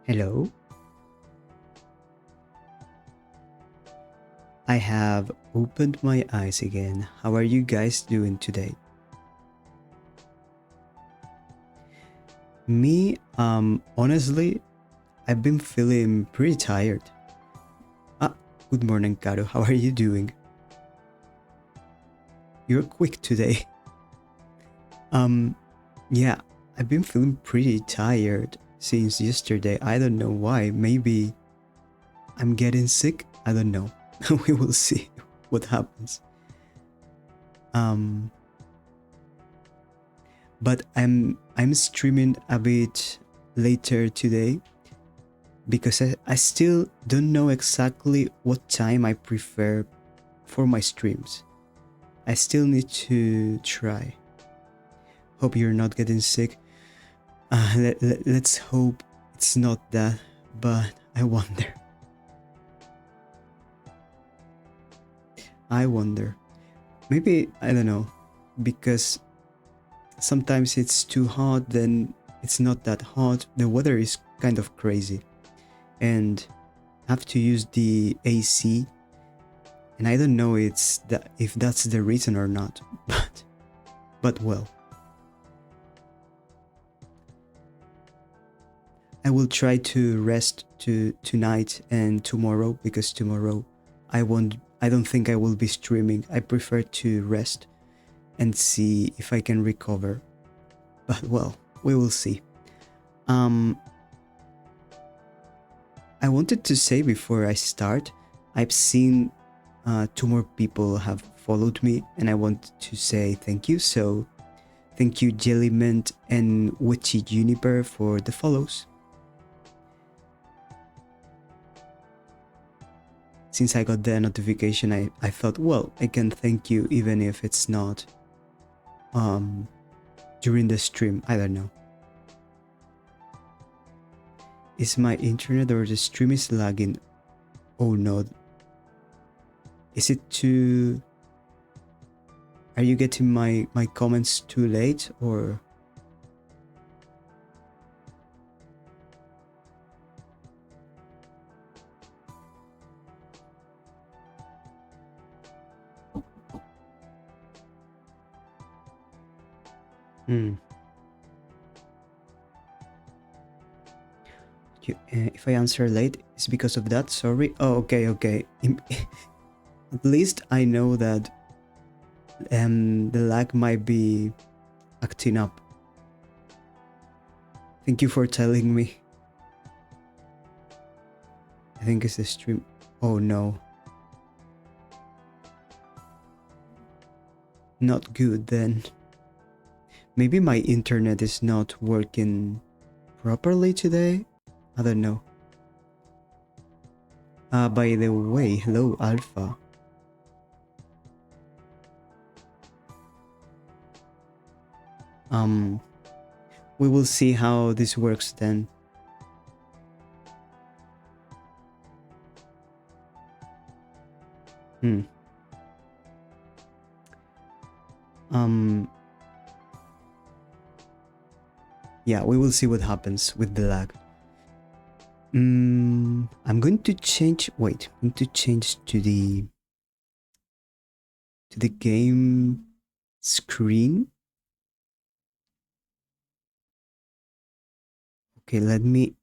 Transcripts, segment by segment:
Hello. I have opened my eyes again. How are you guys doing today? Me, honestly, I've been feeling pretty tired. Ah, good morning, Caro. How are you doing? You're quick today. Yeah, I've been feeling pretty tired since yesterday. I don't know why. Maybe I'm getting sick. I don't know. We will see what happens. But I'm streaming a bit later today because I still don't know exactly what time I prefer for my streams. I still need to try. Hope you're not getting sick. Let's hope it's not that, but I wonder. I wonder. Maybe, I don't know, because sometimes it's too hot, then it's not that hot. The weather is kind of crazy. And I have to use the AC. And I don't know if that's the reason or not, but well. I will try to rest tonight and tomorrow, because tomorrow I don't think I will be streaming. I prefer to rest and see if I can recover. But well, we will see. I wanted to say before I start, I've seen 2 more people have followed me, and I want to say thank you. So thank you, Jellymint and Witchy for the follows. Since I got the notification, I thought, well, I can thank you even if it's not during the stream. I don't know. Is my internet or the stream is lagging? Oh no. Is it too... Are you getting my comments too late, or... If I answer late, it's because of that. Sorry. Oh, okay. At least I know that the lag might be acting up. Thank you for telling me. I think it's the stream. Oh no. Not good then. Maybe my internet is not working properly today. I don't know. By the way, hello Alpha. We will see how this works then. Yeah, we will see what happens with the lag. I'm going to change. Wait, I'm going to change to the game screen. Okay, let me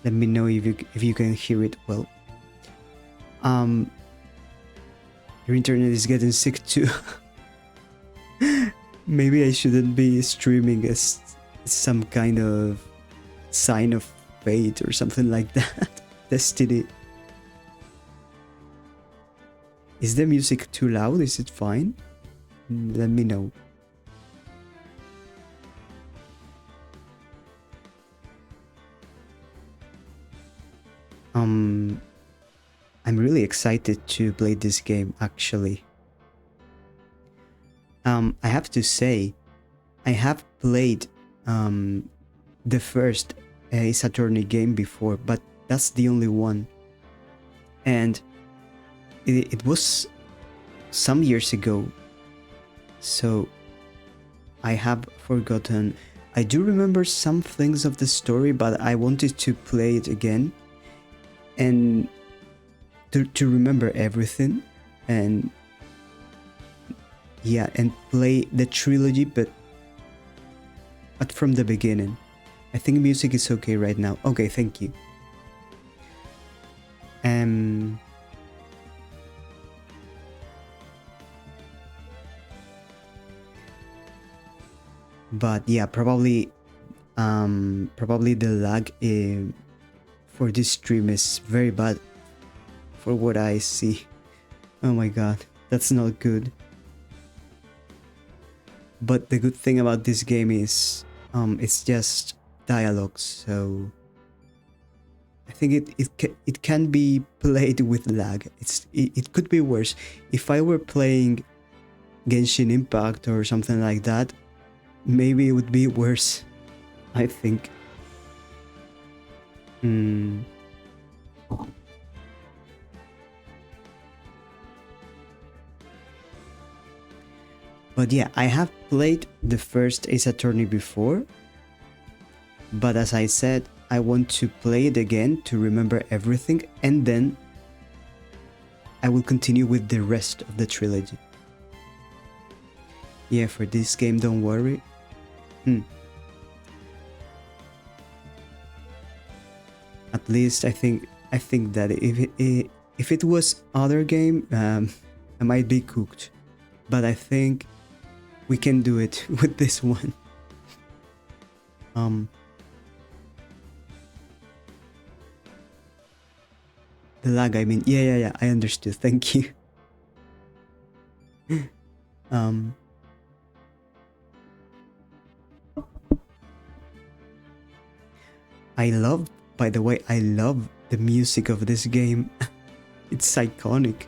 know if you can hear it well. Your internet is getting sick too. Maybe I shouldn't be streaming as some kind of sign of fate or something like that. Destiny. Is the music too loud? Is it fine? Let me know. I'm really excited to play this game, actually. I have to say, I have played the first Ace Attorney game before, but that's the only one. And it was some years ago, so I have forgotten I do remember some things of the story, but I wanted to play it again and to remember everything, and yeah, and play the trilogy, but from the beginning. I think music is okay right now. Okay, thank you. But yeah, probably the lag for this stream is very bad for what I see. Oh my god, that's not good. But the good thing about this game is it's just dialogues, so I think it can be played with lag. It could be worse. If I were playing Genshin Impact or something like that, maybe it would be worse, I think. But yeah, I have played the first Ace Attorney before, but as I said, I want to play it again to remember everything, and then I will continue with the rest of the trilogy. Yeah, for this game, don't worry. At least I think that if it was other game, I might be cooked, but I think we can do it with this one. The lag, I mean, yeah, I understood. Thank you. By the way, I love the music of this game. It's iconic.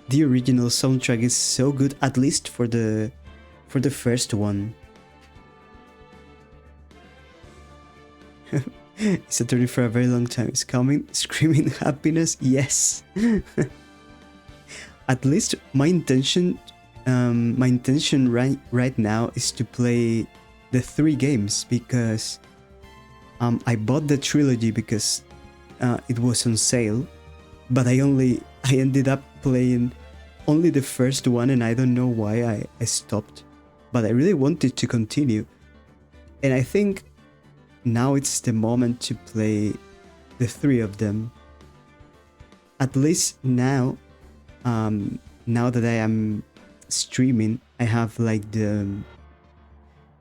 The original soundtrack is so good, at least for the first one. It's a journey for a very long time. It's coming, screaming happiness. Yes. At least my intention right now is to play the 3 games, because I bought the trilogy because it was on sale, but I ended up playing only the first one, and I don't know why I stopped, but I really wanted to continue, and I think now it's the moment to play the 3 of them. At least now, now that I am streaming, I have like the,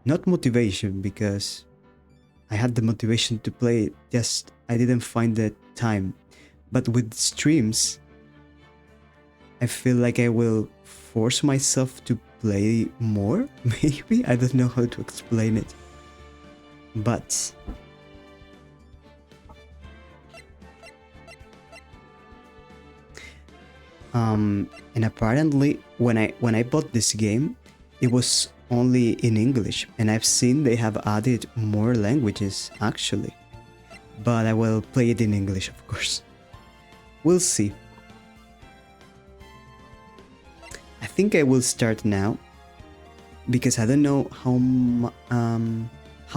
not motivation, because I had the motivation to play it, just I didn't find the time. But with streams, I feel like I will force myself to play more, maybe? I don't know how to explain it. But and apparently when I bought this game, it was only in English, and I've seen they have added more languages actually, but I will play it in English, of course. We'll see. I think I will start now, because I don't know how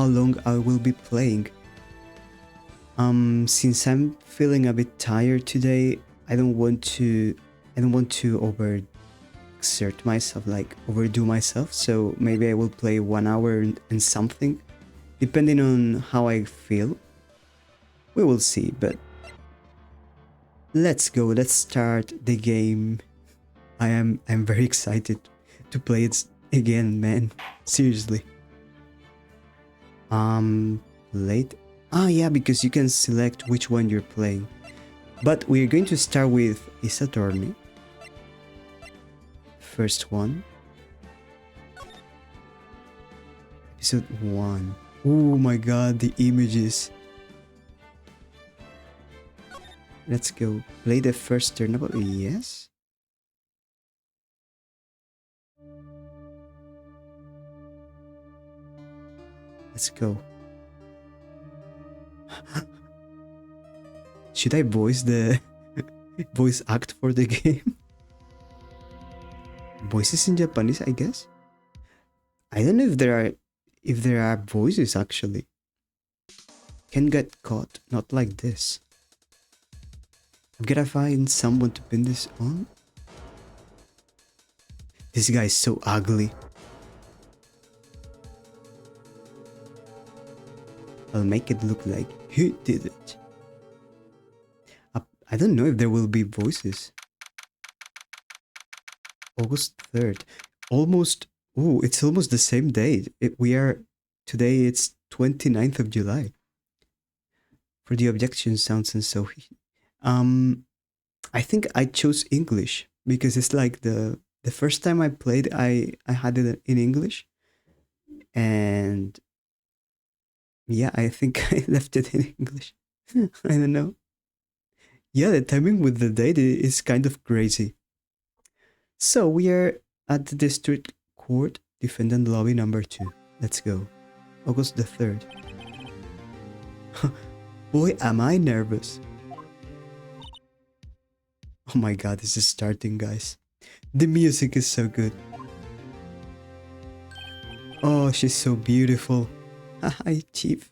long I will be playing. Since I'm feeling a bit tired today, I don't want to overexert myself, like overdo myself, so maybe I will play 1 hour and something, depending on how I feel. We will see, but let's go, let's start the game. I'm very excited to play it again, man. Seriously. Late. Yeah, because you can select which one you're playing. But we're going to start with Ace Attorney. First one. Episode 1. Oh my god, the images. Let's go. Play the first turn. Yes. Let's go. Should I voice the voice act for the game? Voices in Japanese, I guess. I don't know if there are if there are voices actually. Can get caught, not like this. I've gotta find someone to pin this on. This guy is so ugly. I'll make it look like he did it. I don't know if there will be voices. August 3rd. Almost. Oh, it's almost the same day. Today it's 29th of July. For the objection sounds and so. I think I chose English because it's like the first time I played, I had it in English. And yeah, I think I left it in English. I don't know. Yeah, the timing with the date is kind of crazy. So we are at the district court, defendant lobby number 2. Let's go. August the 3rd. Boy, am I nervous. Oh my god, this is starting, guys. The music is so good. Oh, she's so beautiful. Hi, Chief.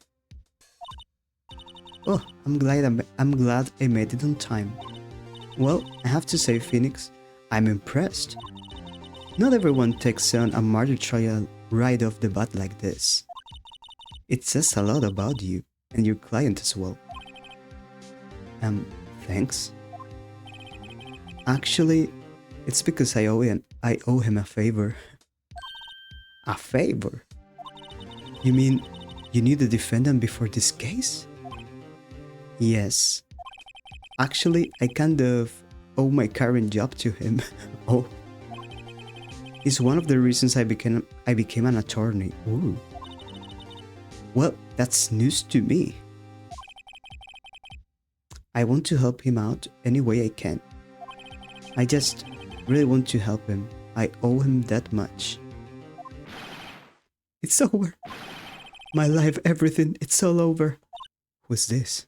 Oh, I'm glad I made it on time. Well, I have to say, Phoenix, I'm impressed. Not everyone takes on a murder trial right off the bat like this. It says a lot about you and your client as well. Thanks. Actually, it's because I owe him a favor. A favor? You mean you knew the defendant before this case? Yes. Actually, I kind of owe my current job to him. Oh. It's one of the reasons I became an attorney. Ooh. Well, that's news to me. I want to help him out any way I can. I just really want to help him. I owe him that much. It's over. My life, everything, it's all over. Who's this?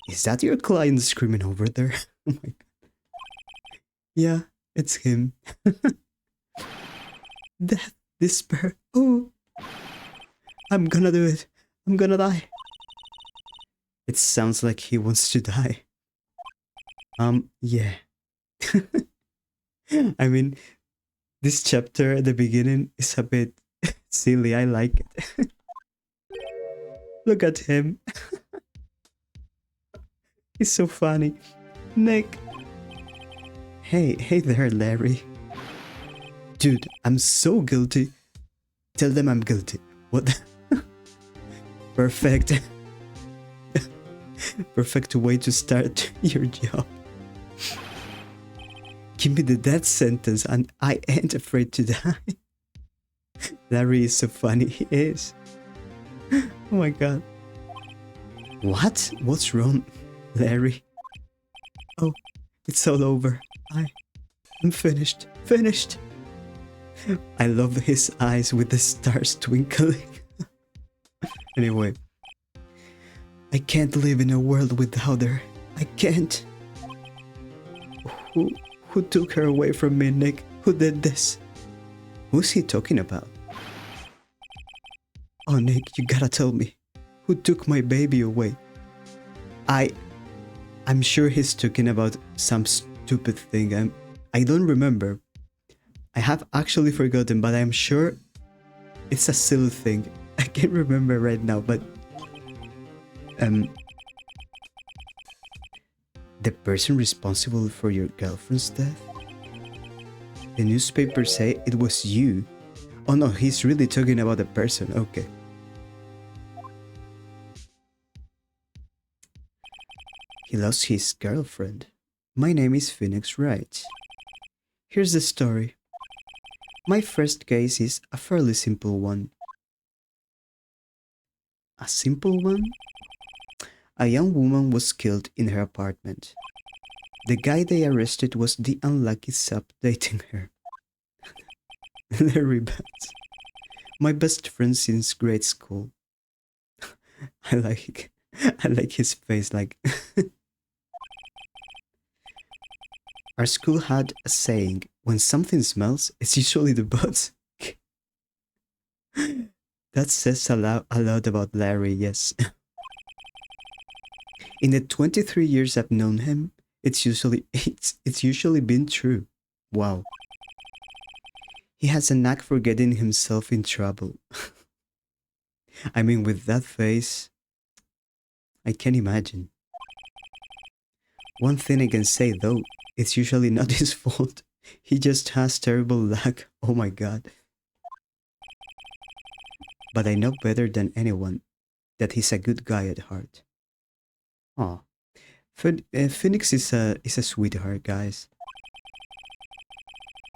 Is that your client screaming over there? Oh my god. Yeah, it's him. Death, despair. Oh. I'm gonna do it. I'm gonna die. It sounds like he wants to die. Yeah. I mean, this chapter at the beginning is a bit silly. I like it. Look at him. He's so funny. Nick. Hey there, Larry. Dude, I'm so guilty. Tell them I'm guilty. What? Perfect. Perfect way to start your job. Give me the death sentence and I ain't afraid to die. Larry is so funny, he is. Oh my god. What? What's wrong, Larry? Oh, it's all over. I'm finished. Finished. I love his eyes with the stars twinkling. Anyway. I can't live in a world without her. I can't. Who took her away from me, Nick? Who did this? Who's he talking about? Oh, Nick, you gotta tell me. Who took my baby away? I'm sure he's talking about some stupid thing. I don't remember. I have actually forgotten, but I'm sure it's a silly thing. I can't remember right now, but the person responsible for your girlfriend's death? The newspapers say it was you. Oh no, he's really talking about the person. Okay. He lost his girlfriend. My name is Phoenix Wright. Here's the story. My first case is a fairly simple one. A simple one? A young woman was killed in her apartment. The guy they arrested was the unlucky sub dating her. Larry Bats. My best friend since grade school. I like his face, like... Our school had a saying, when something smells, it's usually the butts. That says a lot about Larry, yes. In the 23 years I've known him, it's usually been true. Wow. He has a knack for getting himself in trouble. I mean, with that face, I can imagine. One thing I can say though, it's usually not his fault. He just has terrible luck. Oh my god. But I know better than anyone that he's a good guy at heart. Aw. Phoenix is a sweetheart, guys.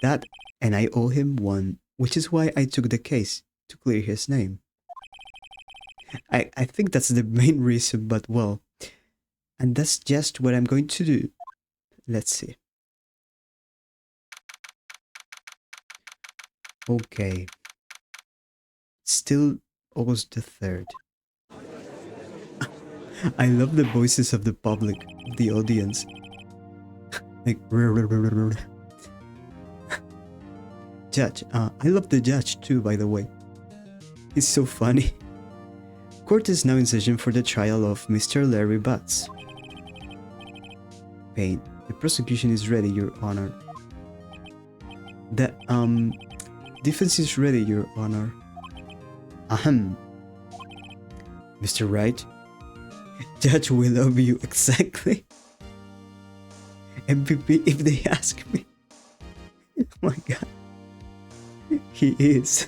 That, and I owe him one, which is why I took the case, to clear his name. I think that's the main reason, but well, and that's just what I'm going to do. Let's see. Okay. Still August the 3rd. I love the voices of the public, the audience. Like, Judge. I love the judge too, by the way. He's so funny. Court is now in session for the trial of Mr. Larry Butts. Payne, the prosecution is ready, Your Honor. The, defense is ready, Your Honor. Ahem. Mr. Wright, Judge will love you exactly. MVP if they ask me. Oh my god. He is.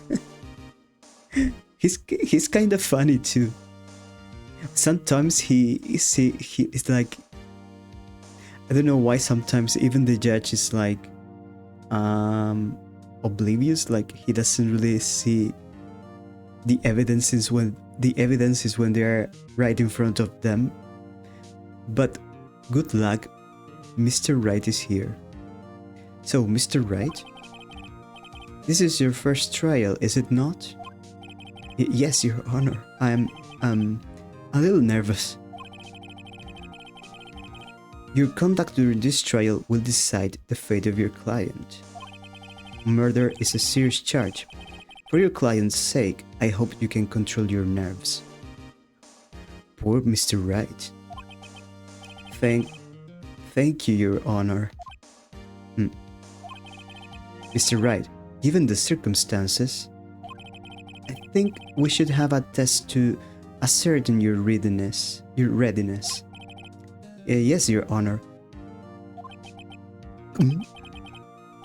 He's kind of funny too. Sometimes he is like, I don't know why sometimes even the judge is like oblivious, like he doesn't really see the evidences when they're right in front of them. But good luck, Mr. Wright is here. So, Mr. Wright, this is your first trial, is it not? Yes, Your Honor. I'm a little nervous. Your conduct during this trial will decide the fate of your client. Murder is a serious charge. For your client's sake, I hope you can control your nerves. Poor Mr. Wright. Thank you, Your Honor. Mr. Wright, given the circumstances, I think we should have a test to ascertain your readiness. Yes, Your Honor.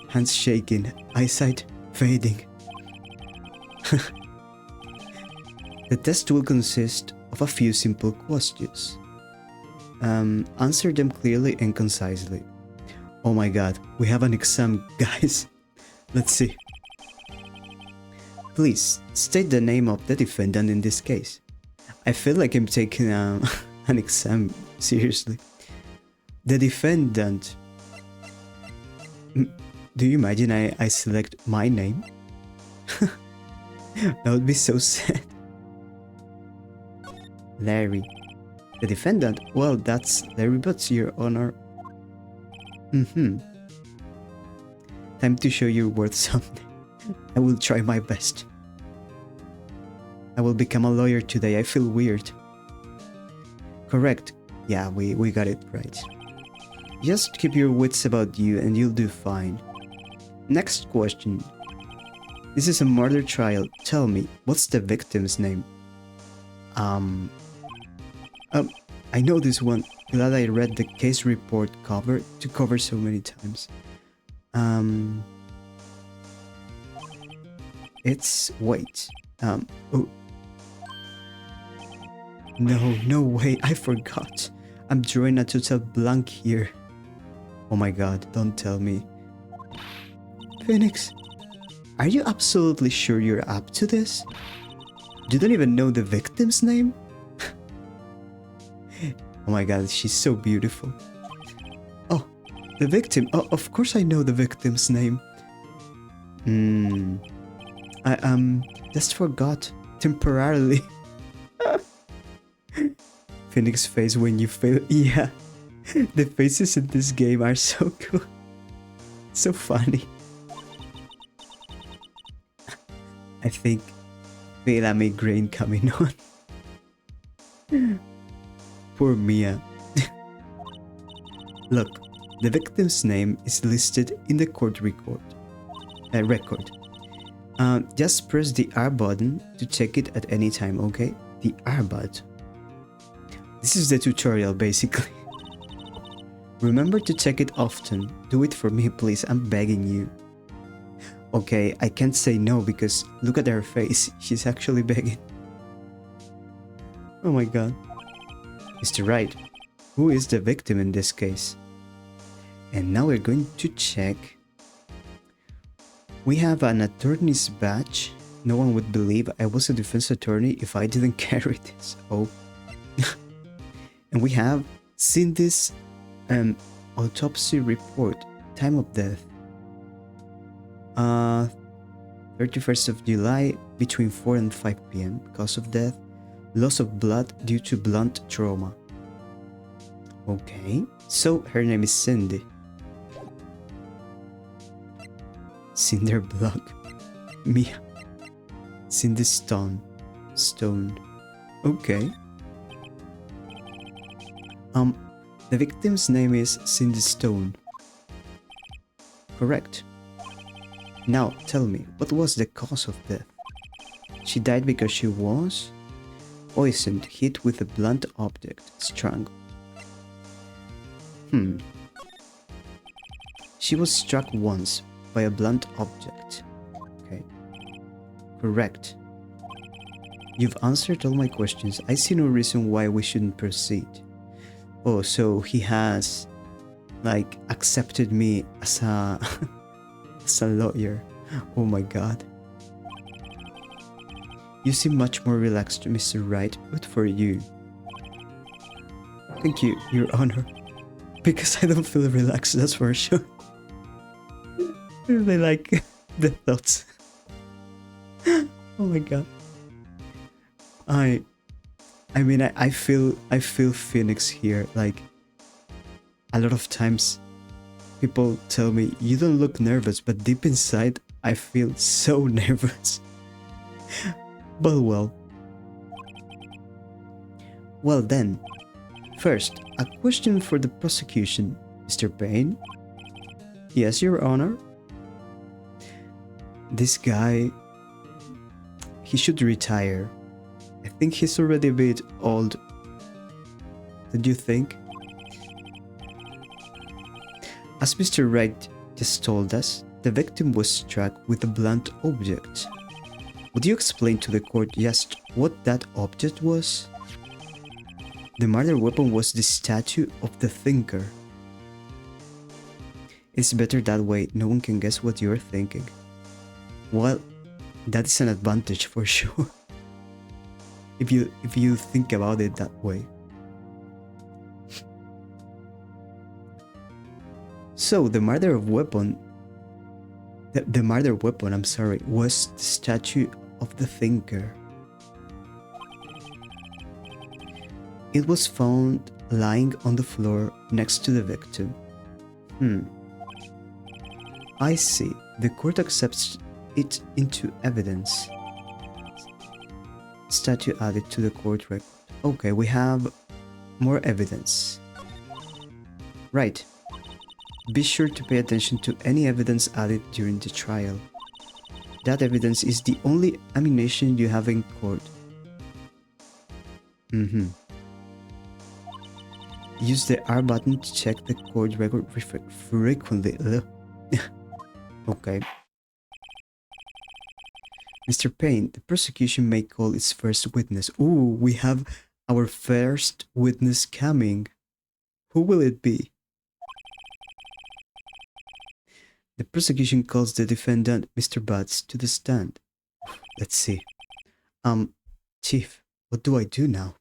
Hands shaking, eyesight fading. The test will consist of a few simple questions. Answer them clearly and concisely. Oh my god, we have an exam, guys. Let's see. Please, state the name of the defendant in this case. I feel like I'm taking an exam seriously. The defendant. Do you imagine I select my name? That would be so sad. Larry. The defendant? Well, that's Larry Butts, Your Honor. Time to show your worth someday. I will try my best. I will become a lawyer today. I feel weird. Correct. Yeah, we got it right. Just keep your wits about you and you'll do fine. Next question. This is a murder trial. Tell me, what's the victim's name? I know this one. Glad I read the case report cover so many times. It's wait. Oh. No way, I forgot. I'm drawing a total blank here. Oh my god, don't tell me. Phoenix, are you absolutely sure you're up to this? You don't even know the victim's name? Oh my god, she's so beautiful. Oh, the victim. Oh, of course I know the victim's name. I just forgot temporarily. Phoenix face when you fail. Yeah, the faces in this game are so cool. So funny. I think Feel a migraine coming on. Poor Mia. Look, the victim's name is listed in the court record. Just press the R button to check it at any time, okay? The R button. This is the tutorial, basically. Remember to check it often. Do it for me, please. I'm begging you. Okay, I can't say no because look at her face. She's actually begging. Oh my god. Mr. Wright, who is the victim in this case? And now we're going to check. We have an attorney's badge. No one would believe I was a defense attorney if I didn't carry this. Oh. And we have Cindy's autopsy report. Time of death. 31st of July between 4 and 5 p.m. Cause of death. Loss of blood due to blunt trauma. Okay. So her name is Cindy. Cinder block. Mia. Cindy Stone. Okay. The victim's name is Cindy Stone. Correct. Now, tell me, what was the cause of death? She died because she was poisoned, hit with a blunt object, strangled. She was struck once by a blunt object. Okay. Correct. You've answered all my questions. I see no reason why we shouldn't proceed. Oh, so he has, like, accepted me as a as a lawyer. Oh my god. You seem much more relaxed, Mr. Wright. Good for you. Thank you, Your Honor. Because I don't feel relaxed, that's for sure. I really like the thoughts. Oh my god. I mean, I feel Phoenix here. Like, a lot of times people tell me you don't look nervous, but deep inside I feel so nervous. But well then, first, a question for the prosecution, Mr. Payne. Yes, Your Honor. This guy, he should retire. I think he's already a bit old. Don't you think? As Mr. Wright just told us, the victim was struck with a blunt object. Would you explain to the court just what that object was? The murder weapon was the statue of the thinker. It's better that way, no one can guess what you're thinking. Well, that is an advantage for sure. If you think about it that way. So the murder weapon, I'm sorry, was the statue of the thinker. It was found lying on the floor next to the victim. I see. The court accepts it into evidence. Statue added to the court record. Okay, we have more evidence. Right. Be sure to pay attention to any evidence added during the trial. That evidence is the only ammunition you have in court. Use the R button to check the court record frequently. Okay. Mr. Payne, the prosecution may call its first witness. Ooh, we have our first witness coming. Who will it be? The prosecution calls the defendant, Mr. Butts, to the stand. Let's see. Chief, what do I do now?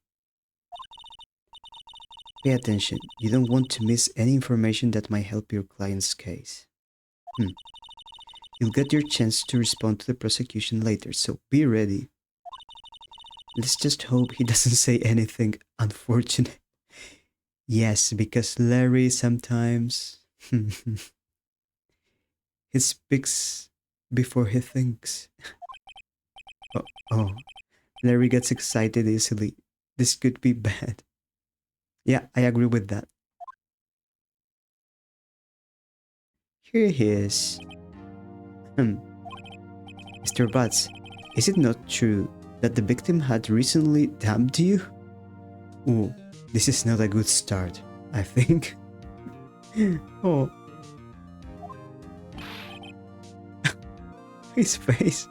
Pay attention. You don't want to miss any information that might help your client's case. You'll get your chance to respond to the prosecution later, so be ready. Let's just hope he doesn't say anything unfortunate. Yes, because Larry sometimes... he speaks before he thinks. Oh, oh, Larry gets excited easily. This could be bad. Yeah, I agree with that. Here he is. Hmm. Mr. Butts, is it not true that the victim had recently dumped you? Ooh, this is not a good start, I think. Oh, his face.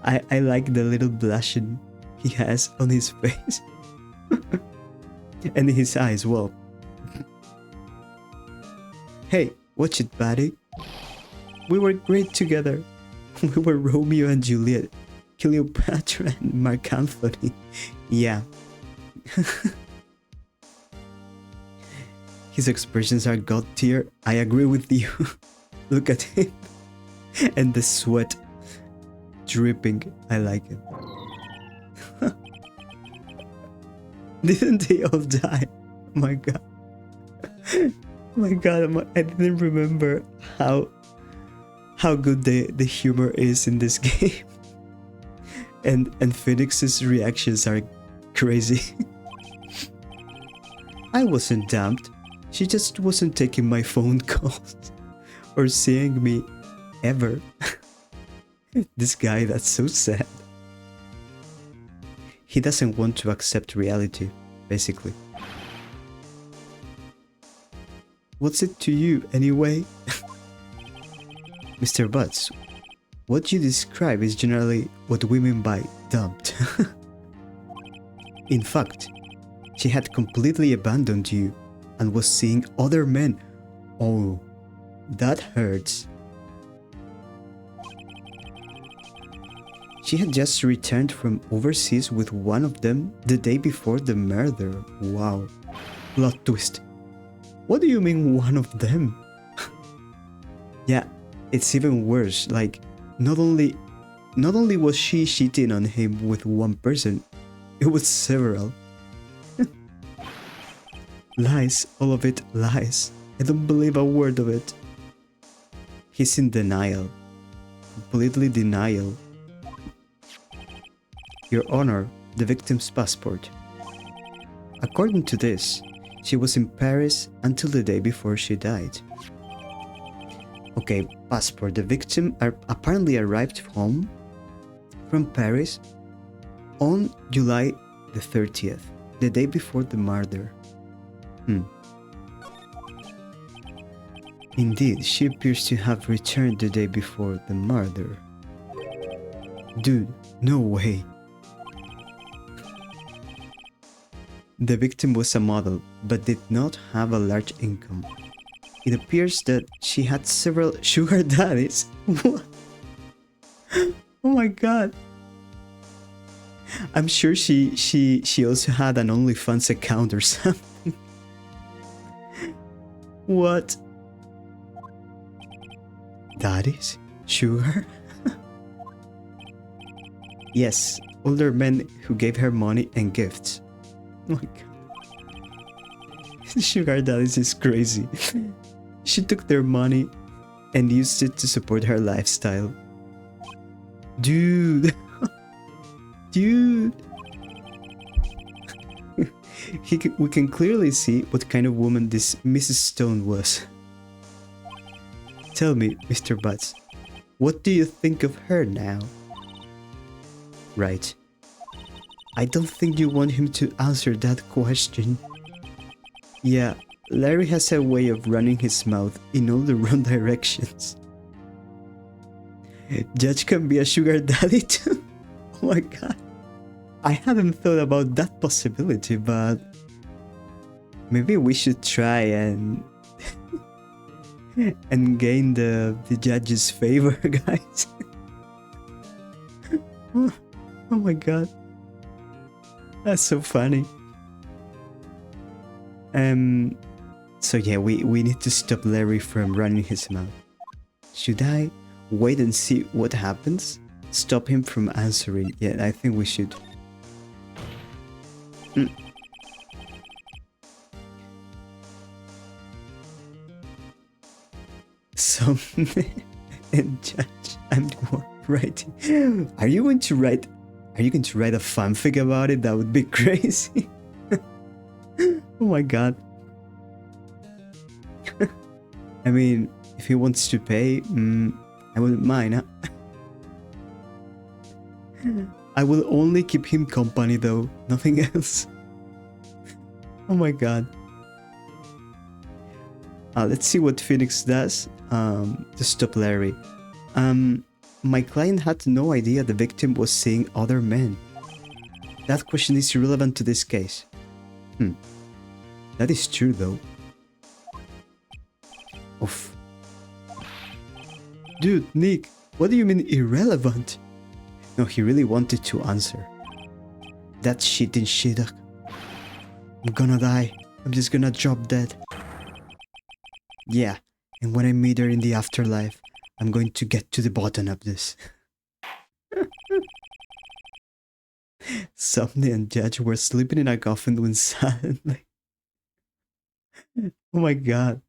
I like the little blushing he has on his face. And his eyes, well. Hey, watch it, buddy. We were great together. We were Romeo and Juliet, Cleopatra and Mark Anthony. Yeah. His expressions are god tier. I agree with you. Look at him. And the sweat dripping. I like it. Didn't they all die? Oh my god. Oh my god, I didn't remember how good the humor is in this game. And Phoenix's reactions are crazy. I wasn't dumped. She just wasn't taking my phone calls or seeing me ever. This guy, that's so sad. He doesn't want to accept reality, basically. What's it to you, anyway? Mr. Butts, what you describe is generally what we mean by dumped. In fact, she had completely abandoned you and was seeing other men. Oh, that hurts. She had just returned from overseas with one of them the day before the murder. Wow. Plot twist. What do you mean one of them? Yeah, it's even worse. Like, not only was she cheating on him with one person, it was several. Lies, all of it lies. I don't believe a word of it. He's in denial. Completely denial. Your Honor, the victim's passport. According to this, she was in Paris until the day before she died. Okay, passport. The victim apparently arrived home from Paris on July the 30th, the day before the murder. Indeed, she appears to have returned the day before the murder. Dude, no way. The victim was a model, but did not have a large income. It appears that she had several sugar daddies. What? Oh my god. I'm sure she also had an OnlyFans account or something. What? Daddies? Sugar? Yes, older men who gave her money and gifts. Oh my god. Sugar daddies is crazy. She took their money and used it to support her lifestyle. Dude. Dude. We can clearly see what kind of woman this Mrs. Stone was. Tell me, Mr. Butts, what do you think of her now? Right. I don't think you want him to answer that question. Yeah, Larry has a way of running his mouth in all the wrong directions. Judge can be a sugar daddy too? Oh my god. I haven't thought about that possibility, but maybe we should try and gain the judge's favor, guys. Oh my god. That's so funny. So yeah, we need to stop Larry from running his mouth. Should I wait and see what happens? Stop him from answering? Yeah, I think we should. Somne. and judge. I'm writing. Are you going to write? Are you going to write a fanfic about it? That would be crazy. Oh my god. I mean, if he wants to pay, I wouldn't mind. Huh? I will only keep him company though, nothing else. Oh my god. Let's see what Phoenix does to stop Larry. My client had no idea the victim was seeing other men. That question is irrelevant to this case. That is true though. Oof. Dude, Nick, what do you mean irrelevant? No, he really wanted to answer. That shit in Shidak. I'm gonna die. I'm just gonna drop dead. Yeah, and when I meet her in the afterlife, I'm going to get to the bottom of this. Somne and Judge were sleeping in a coffin when suddenly... Oh my god.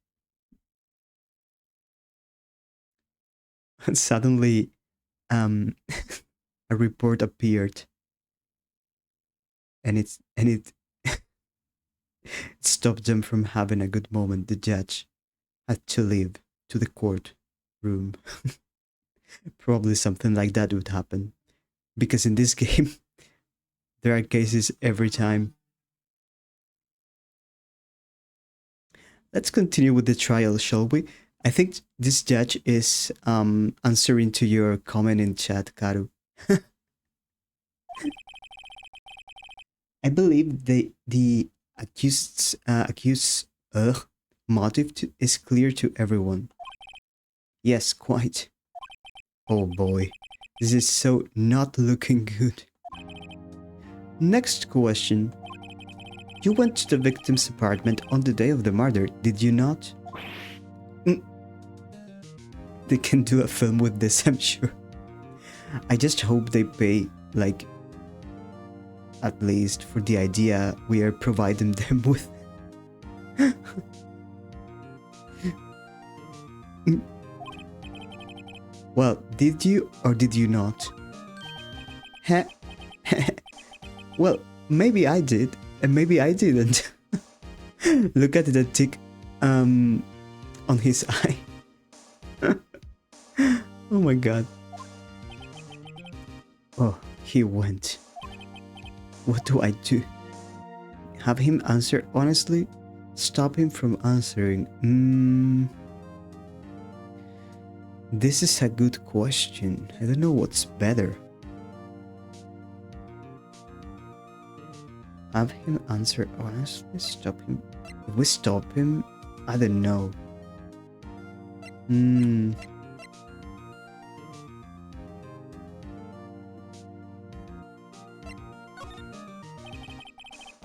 And suddenly, a report appeared. And it stopped them from having a good moment. The judge had to leave to the court room. Probably something like that would happen. Because in this game, there are cases every time. Let's continue with the trial, shall we? I think this judge is answering to your comment in chat, Karu. I believe the accused's motive is clear to everyone. Yes, quite. Oh boy, this is so not looking good. Next question. You went to the victim's apartment on the day of the murder, did you not? They can do a film with this, I'm sure. I just hope they pay, like, at least for the idea we are providing them with. Well, did you or did you not? Well, maybe I did, and maybe I didn't. Look at the tick on his eye. Oh my god. Oh, he went. What do I do? Have him answer honestly? Stop him from answering? This is a good question. I don't know what's better. Have him answer honestly? Stop him? If we stop him, I don't know.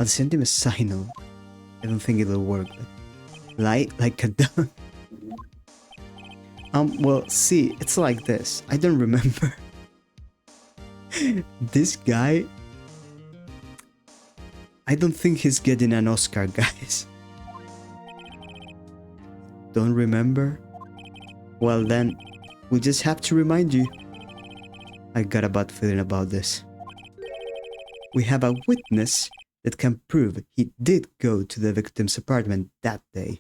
I'll send him a signal. I don't think it'll work. But lie like a dog. Well, see, it's like this. I don't remember. This guy... I don't think he's getting an Oscar, guys. Don't remember? Well then, we'll just have to remind you. I got a bad feeling about this. We have a witness that can prove he did go to the victim's apartment that day.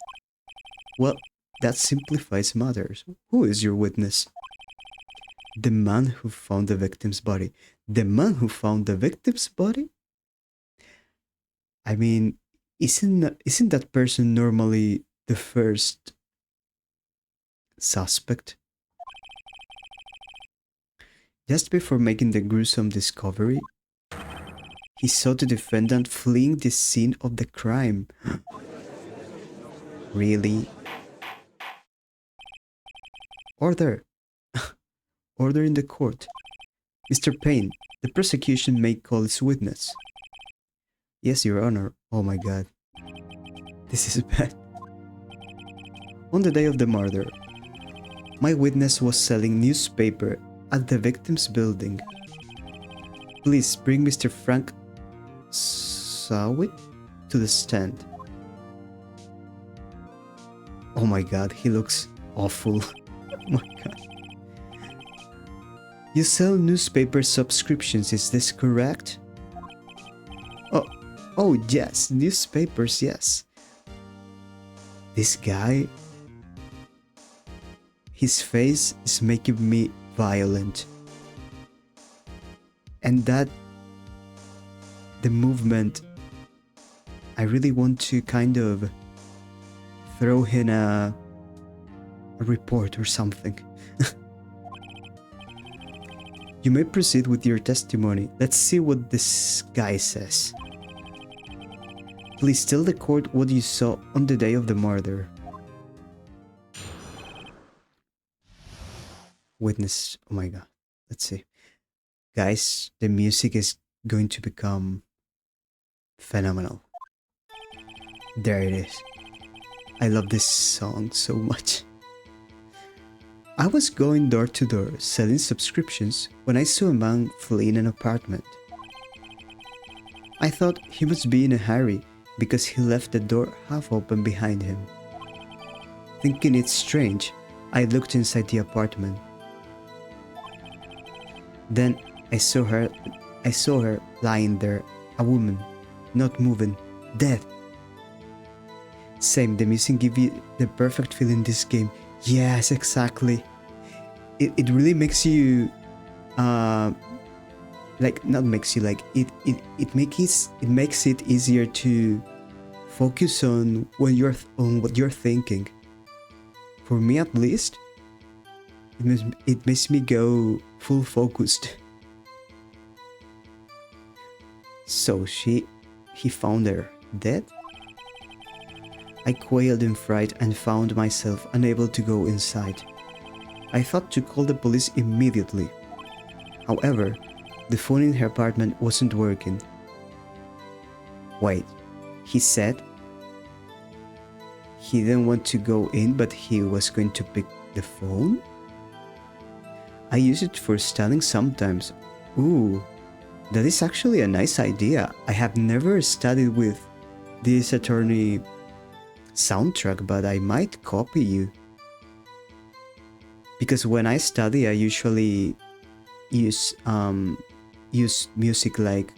Well, that simplifies matters. Who is your witness? The man who found the victim's body. The man who found the victim's body? I mean, isn't that person normally the first suspect? Just before making the gruesome discovery, he saw the defendant fleeing the scene of the crime. Really? Order! Order in the court. Mr. Payne, the prosecution may call its witness. Yes, Your Honor. Oh my god. This is bad. On the day of the murder, my witness was selling newspaper at the victim's building. Please bring Mr. Frank Sawit to the stand. Oh my god, he looks awful. Oh my god. You sell newspaper subscriptions, is this correct? Oh yes, newspapers, yes. This guy, his face is making me violent. And that, the movement, I really want to kind of throw in a report or something. You may proceed with your testimony. Let's see what this guy says. Please tell the court what you saw on the day of the murder. Witness, oh my god. Let's see. Guys, the music is going to become phenomenal. There it is. I love this song so much. I was going door to door selling subscriptions when I saw a man fleeing an apartment. I thought he must be in a hurry because he left the door half open behind him. Thinking it's strange, I looked inside the apartment. Then I saw her lying there, a woman, not moving, dead. Same, the music gives you the perfect feel in this game. Yes, exactly. It really makes you, like, not makes you, like, it makes it easier to focus on what you're thinking. For me, at least, it makes me go full focused. So he found her dead. I quailed in fright and found myself unable to go inside. I thought to call the police immediately. However, the phone in her apartment wasn't working. Wait, he said he didn't want to go in, but he was going to pick the phone? I use it for studying sometimes. Ooh, that is actually a nice idea. I have never studied with this attorney soundtrack, but I might copy you. Because when I study, I usually use music like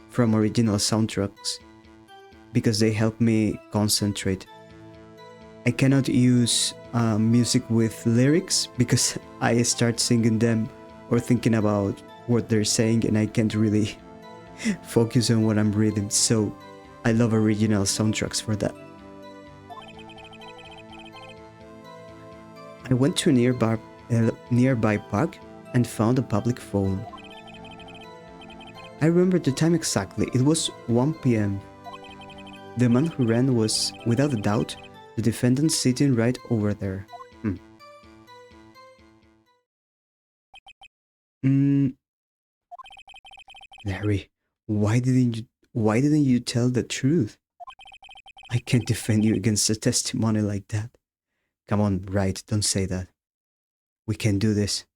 from original soundtracks because they help me concentrate. I cannot use music with lyrics because I start singing them or thinking about what they're saying and I can't really focus on what I'm reading. So I love original soundtracks for that. I went to a nearby park and found a public phone. I remember the time exactly. It was 1 p.m. The man who ran was, without a doubt, the defendant sitting right over there. Larry, why didn't you tell the truth? I can't defend you against a testimony like that. Come on, Wright, don't say that. We can do this.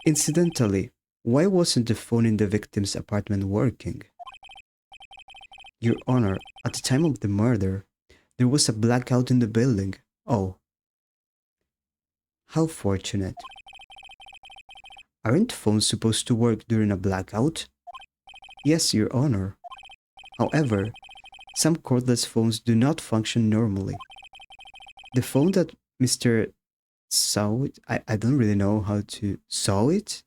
Incidentally, why wasn't the phone in the victim's apartment working? Your Honor, at the time of the murder, there was a blackout in the building. Oh. How fortunate. Aren't phones supposed to work during a blackout? Yes, Your Honor. However, some cordless phones do not function normally. The phone that Mr. Sowit, I don't really know how to saw it.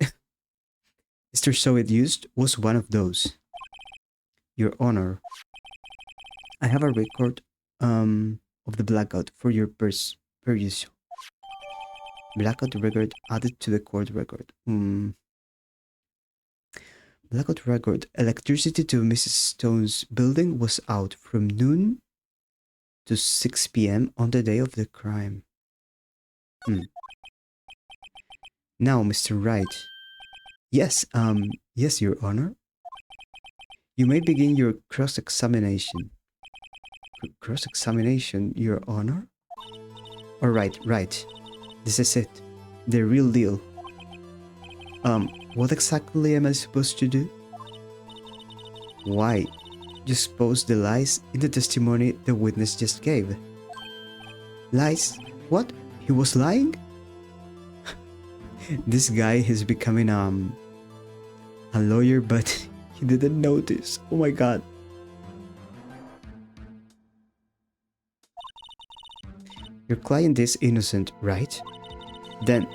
Mr. Sowit used was one of those. Your Honor, I have a record of the blackout for your perusal. Blackout record added to the court record. Blackout record. Electricity to Mrs. Stone's building was out from noon to 6 p.m. on the day of the crime. Now, Mr. Wright. Yes, yes, Your Honor. You may begin your cross-examination. Cross-examination, Your Honor? Alright, right. This is it. The real deal. What exactly am I supposed to do? Why? Just expose the lies in the testimony the witness just gave. Lies? What? He was lying? This guy is becoming a lawyer, but he didn't notice. Oh my god. Your client is innocent, right? Then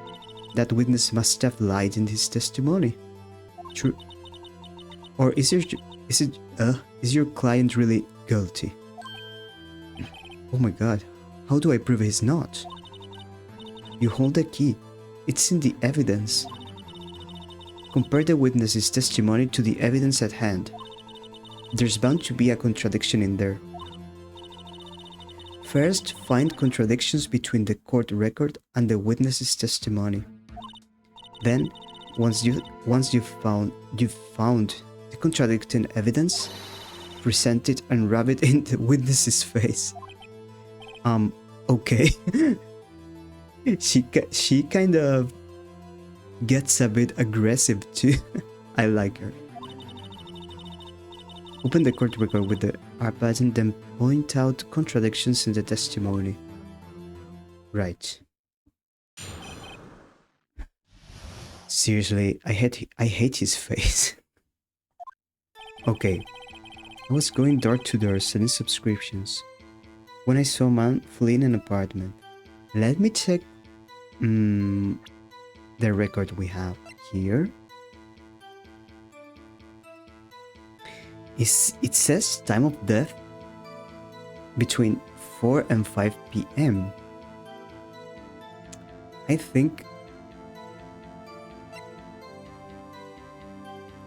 that witness must have lied in his testimony. True. Or is your client really guilty? Oh my god. How do I prove he's not? You hold the key. It's in the evidence. Compare the witness's testimony to the evidence at hand. There's bound to be a contradiction in there. First, find contradictions between the court record and the witness's testimony. Then, once you've found the contradicting evidence, present it and rub it in the witness's face. Okay. She kind of gets a bit aggressive too. I like her. Open the court record with the R button, then point out contradictions in the testimony. Right. Seriously, I hate his face. Okay. I was going door to door selling subscriptions when I saw a man fleeing an apartment. Let me check the record we have here. It says time of death between 4 and 5 p.m. I think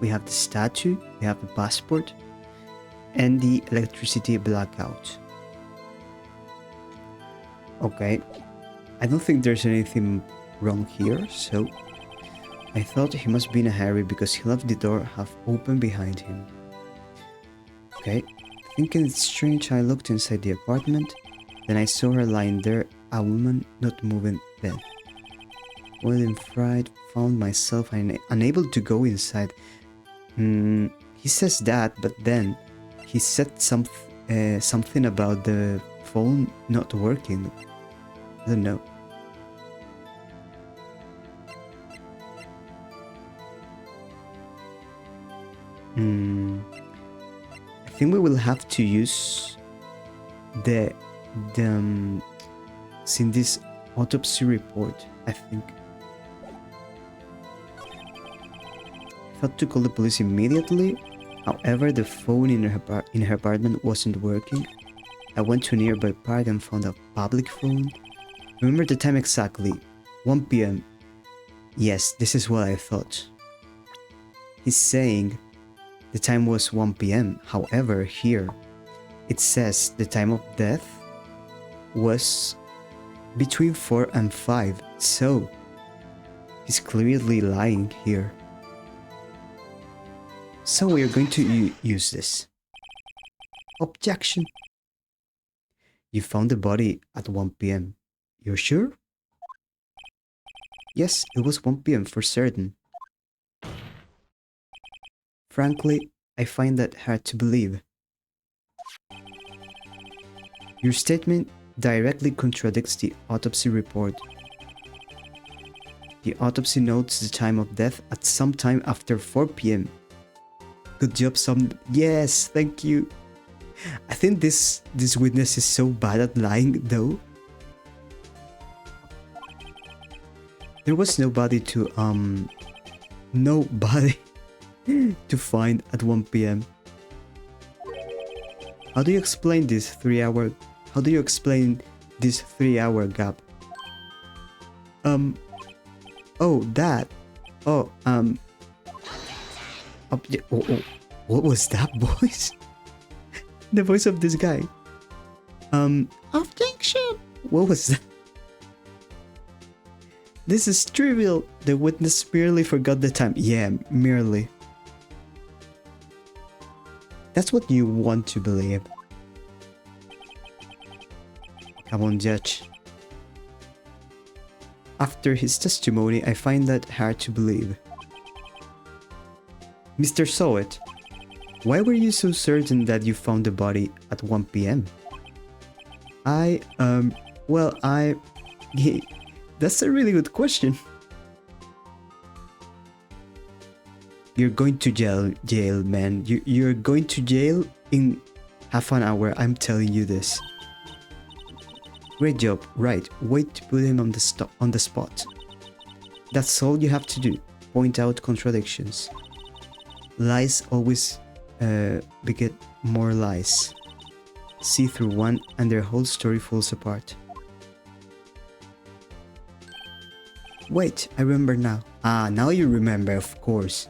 we have the statue, we have the passport, and the electricity blackout. Okay, I don't think there's anything wrong here, so I thought he must be in a hurry because he left the door half open behind him. Okay, thinking it's strange, I looked inside the apartment, then I saw her lying there, a woman not moving then. Well, in fright, found myself unable to go inside. He says that, but then he said something about the phone not working. I don't know. I think we will have to use in this autopsy report, I think. I thought to call the police immediately. However, the phone in her apartment wasn't working. I went to a nearby park and found a public phone. Remember the time exactly, 1 p.m. Yes, this is what I thought. He's saying the time was 1 p.m. However, here it says the time of death was between 4 and 5. So he's clearly lying here. So we are going to use this. Objection. You found the body at 1 p.m. You're sure? Yes, it was 1 p.m. for certain. Frankly, I find that hard to believe. Your statement directly contradicts the autopsy report. The autopsy notes the time of death at some time after 4 p.m. Good job, Somne. Yes, thank you. I think this witness is so bad at lying, though. There was nobody to find at 1 p.m. How do you explain this 3-hour gap? What was that voice? The voice of this guy. Objection! What was that? This is trivial. The witness merely forgot the time. Yeah, merely. That's what you want to believe. Come on, judge. After his testimony, I find that hard to believe. Mr. Sowet, why were you so certain that you found the body at 1 p.m.? That's a really good question. You're going to jail, man. You're going to jail in half an hour. I'm telling you this. Great job, right? Wait to put him on the spot. That's all you have to do. Point out contradictions. Lies always beget more lies. See through one and their whole story falls apart. Wait, I remember now. Ah, now you remember, of course.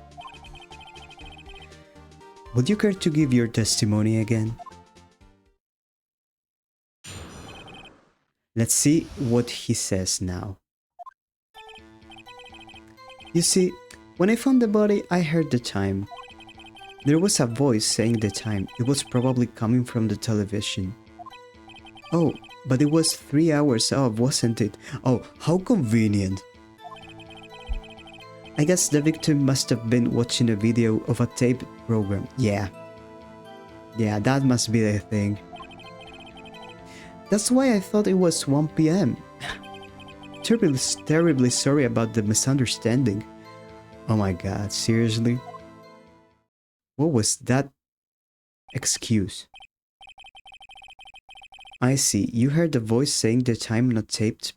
Would you care to give your testimony again? Let's see what he says now. You see, when I found the body, I heard the time. There was a voice saying the time. It was probably coming from the television. Oh, but it was 3 hours off, wasn't it? Oh, how convenient. I guess the victim must have been watching a video of a tape program. Yeah, that must be the thing. That's why I thought it was 1 p.m. Terribly sorry about the misunderstanding. Oh my god, seriously? What was that excuse? I see, you heard the voice saying the time on a taped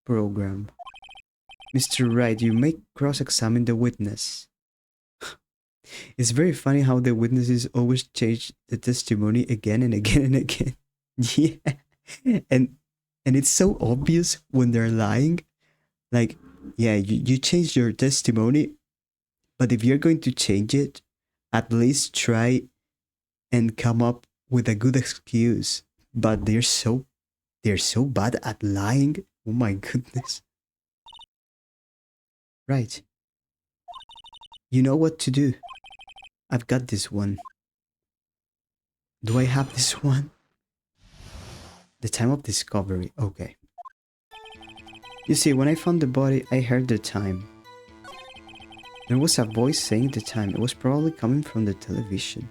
program. Mr. Wright, you may cross-examine the witness. It's very funny how the witnesses always change the testimony again and again and again. Yeah. And it's so obvious when they're lying. Like, yeah, you change your testimony, but if you're going to change it, at least try and come up with a good excuse. But they're so bad at lying. Oh my goodness. Right. You know what to do. I've got this one. Do I have this one? The time of discovery. Okay. You see, when I found the body, I heard the time. There was a voice saying the time. It was probably coming from the television.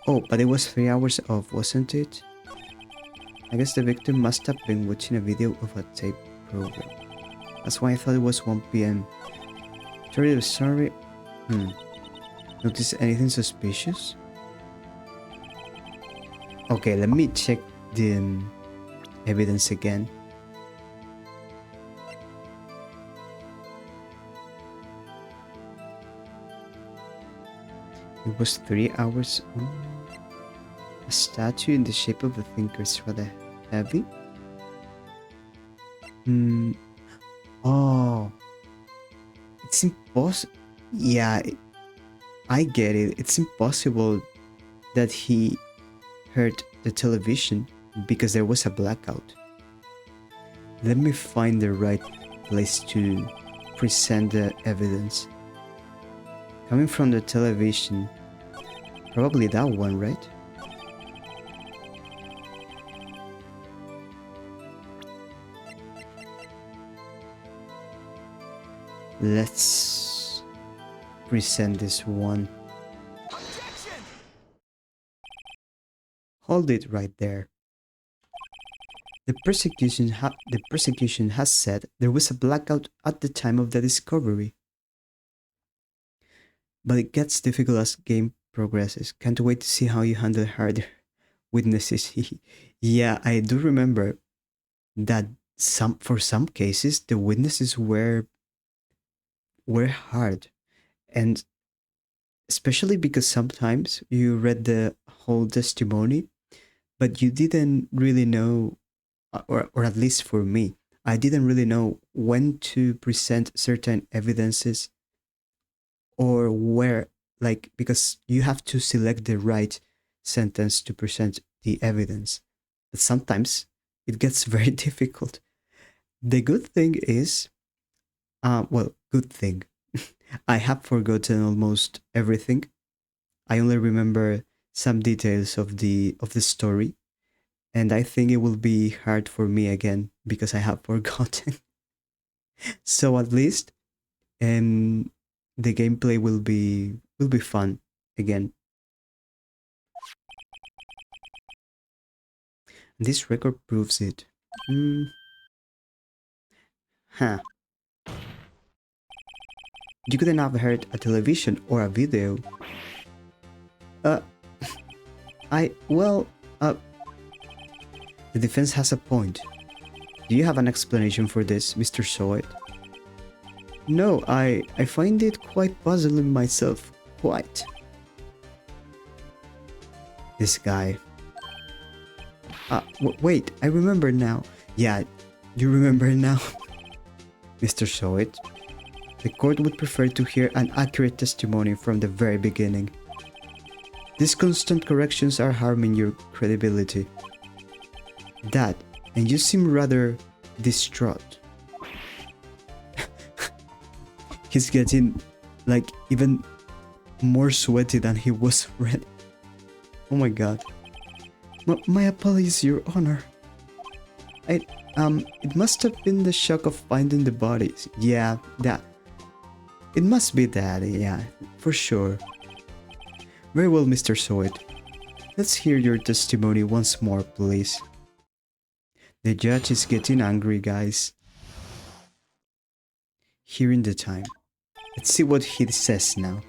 Oh, but it was 3 hours off, wasn't it? I guess the victim must have been watching a video of a tape program. That's why I thought it was 1 p.m. Sorry. Notice anything suspicious? Okay, let me check the evidence again. It was 3 hours. A statue in the shape of a thinker is rather heavy. Oh, it's impossible. Yeah, I get it. It's impossible that he heard the television because there was a blackout. Let me find the right place to present the evidence. Coming from the television, probably that one, right? Let's present this one. Objection! Hold it right there. The prosecution has said there was a blackout at the time of the discovery. But it gets difficult as game progresses. Can't wait to see how you handle harder witnesses. Yeah, I do remember that for some cases the witnesses were hard, and especially because sometimes you read the whole testimony, but you didn't really know, or at least for me, I didn't really know when to present certain evidences or where, like, because you have to select the right sentence to present the evidence. But sometimes it gets very difficult. The good thing is, good thing. I have forgotten almost everything. I only remember some details of the story, and I think it will be hard for me again because I have forgotten. So at least the gameplay will be fun again. This record proves it. Huh. You couldn't have heard a television or a video. Uh, well, the defense has a point. Do you have an explanation for this, Mr. Soet? No, I find it quite puzzling myself. Quite. This guy. Wait, I remember now. Yeah, you remember now. Mr. Soet, the court would prefer to hear an accurate testimony from the very beginning. These constant corrections are harming your credibility. That, and you seem rather distraught. He's getting, like, even more sweaty than he was already. Oh my god. My apologies, Your Honor. It must have been the shock of finding the bodies. Yeah, that. It must be that, yeah, for sure. Very well, Mr. Soet. Let's hear your testimony once more, please. The judge is getting angry, guys. Hearing the time. Let's see what he says now.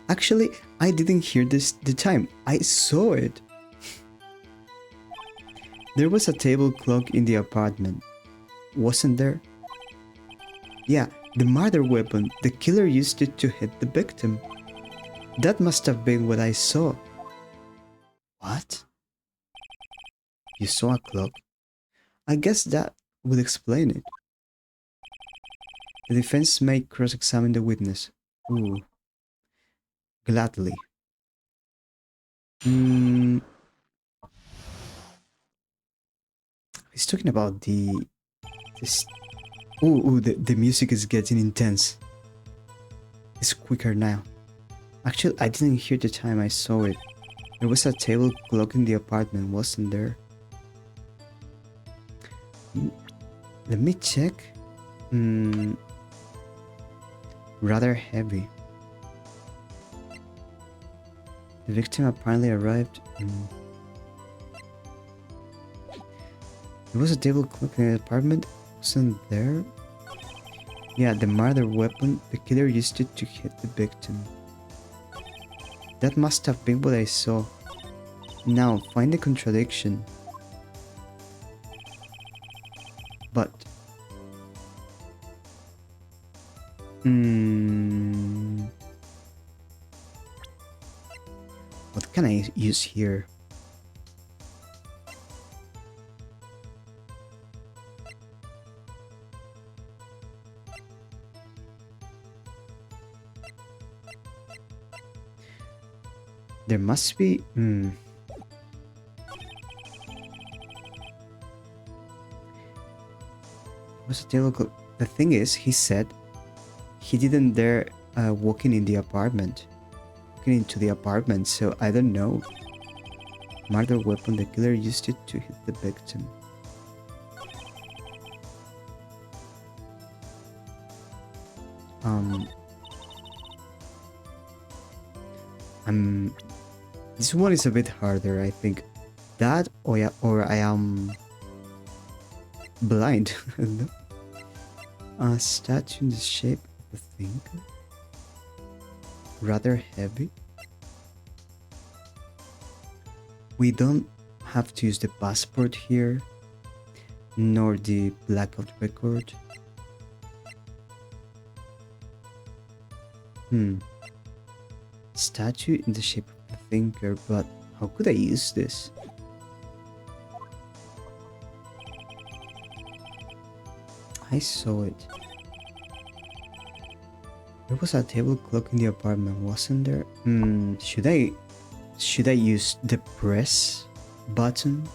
Actually, I didn't hear the time. I saw it. There was a table clock in the apartment. Wasn't there? Yeah, the murder weapon. The killer used it to hit the victim. That must have been what I saw. What? You saw a clock? I guess that would explain it. The defense may cross-examine the witness. Ooh. Gladly. He's talking about this. Ooh, the music is getting intense. It's quicker now. Actually, I didn't hear the time I saw it. There was a table clock in the apartment, wasn't there? Let me check. Rather heavy. The victim apparently arrived. There was a table clock in the apartment, wasn't there? Yeah, the murder weapon. The killer used it to hit the victim. That must have been what I saw. Now, find the contradiction. But... what can I use here? There must be... What's the table clock? The thing is, he said he didn't dare walking in the apartment. Walking into the apartment, so I don't know. Murder weapon, the killer used it to hit the victim. This one is a bit harder, I think. That or I am blind. A statue in the shape of a thinker. Rather heavy. We don't have to use the passport here, nor the blackout record. Statue in the shape of a thinker, but how could I use this? I saw it. There was a table clock in the apartment, wasn't there? Should I use the press button?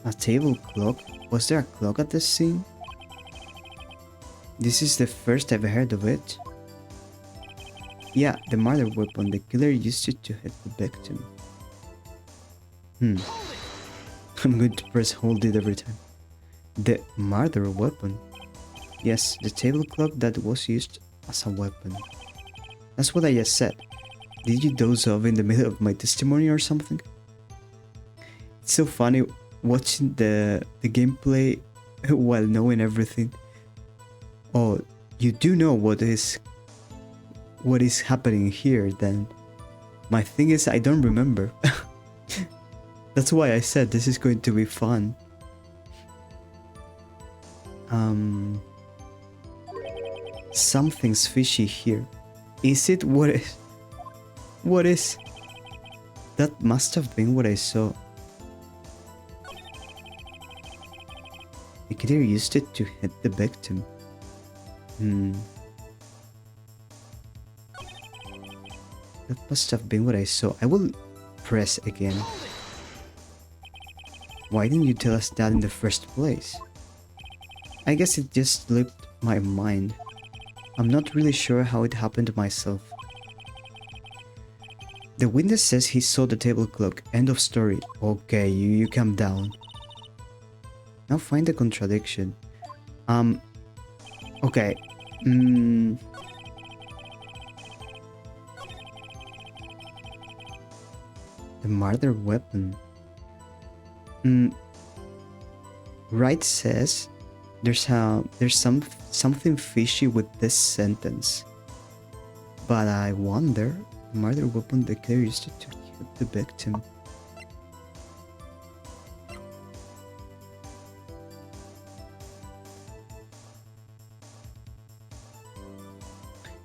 A table clock? Was there a clock at the scene? This is the first I've heard of it. Yeah, the murder weapon. The killer used it to hit the victim. I'm going to press hold it every time. The murder weapon. Yes, the table clock that was used as a weapon. That's what I just said. Did you doze off in the middle of my testimony or something? It's so funny watching the gameplay while knowing everything. Oh, you do know what is happening here then. My thing is I don't remember. That's why I said this is going to be fun. Something's fishy here. Is it what is? What is? That must have been what I saw. The killer used it to hit the victim. That must have been what I saw. I will press again. Why didn't you tell us that in the first place? I guess it just slipped my mind. I'm not really sure how it happened myself. The witness says he saw the table clock. End of story. Okay, you calm down. Now find the contradiction. Okay. The murder weapon. Wright says there's something fishy with this sentence. But I wonder, murder weapon the killer used to hit the victim.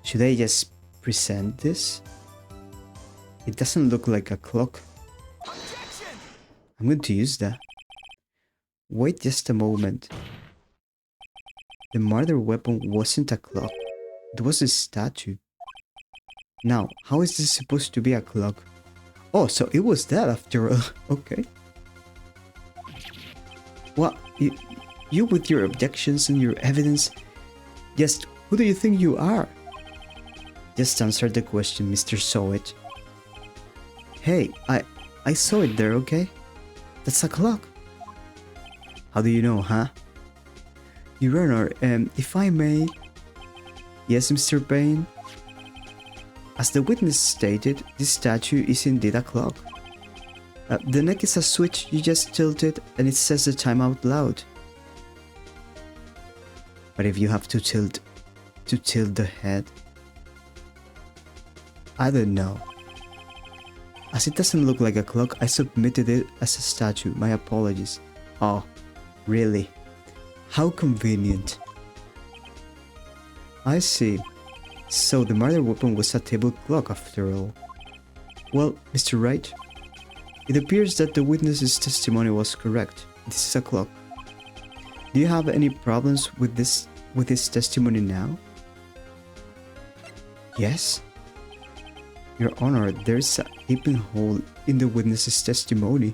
Should I just present this? It doesn't look like a clock. I'm going to use that. Wait just a moment. The murder weapon wasn't a clock. It was a statue. Now, how is this supposed to be a clock? Oh, so it was that after all. Okay. What? You with your objections and your evidence? Just who do you think you are? Just answer the question, Mr. Saw It. Hey, I saw it there, okay? That's a clock. How do you know, huh? Your Honor, if I may... Yes, Mr. Payne? As the witness stated, this statue is indeed a clock. The neck is a switch, you just tilt it and it says the time out loud. But if you have to tilt the head... I don't know. As it doesn't look like a clock, I submitted it as a statue. My apologies. Oh, really? How convenient. I see. So the murder weapon was a table clock after all. Well, Mr. Wright, it appears that the witness's testimony was correct. This is a clock. Do you have any problems with his testimony now? Yes? Your Honor, there's a gaping hole in the witness's testimony.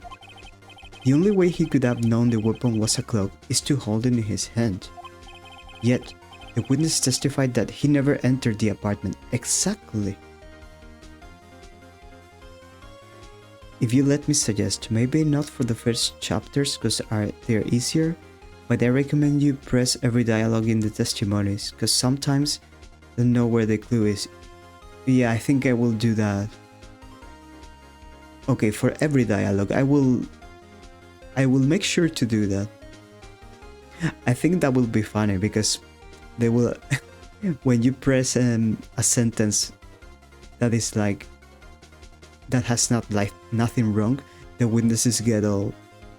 The only way he could have known the weapon was a clock is to hold it in his hand. Yet, the witness testified that he never entered the apartment. Exactly. If you let me suggest, maybe not for the first chapters because they're easier, but I recommend you press every dialogue in the testimonies because sometimes they know where the clue is. Yeah, I think I will do that. Okay, for every dialogue, I will make sure to do that. I think that will be funny because they will when you press a sentence that is like that has nothing wrong, the witnesses get all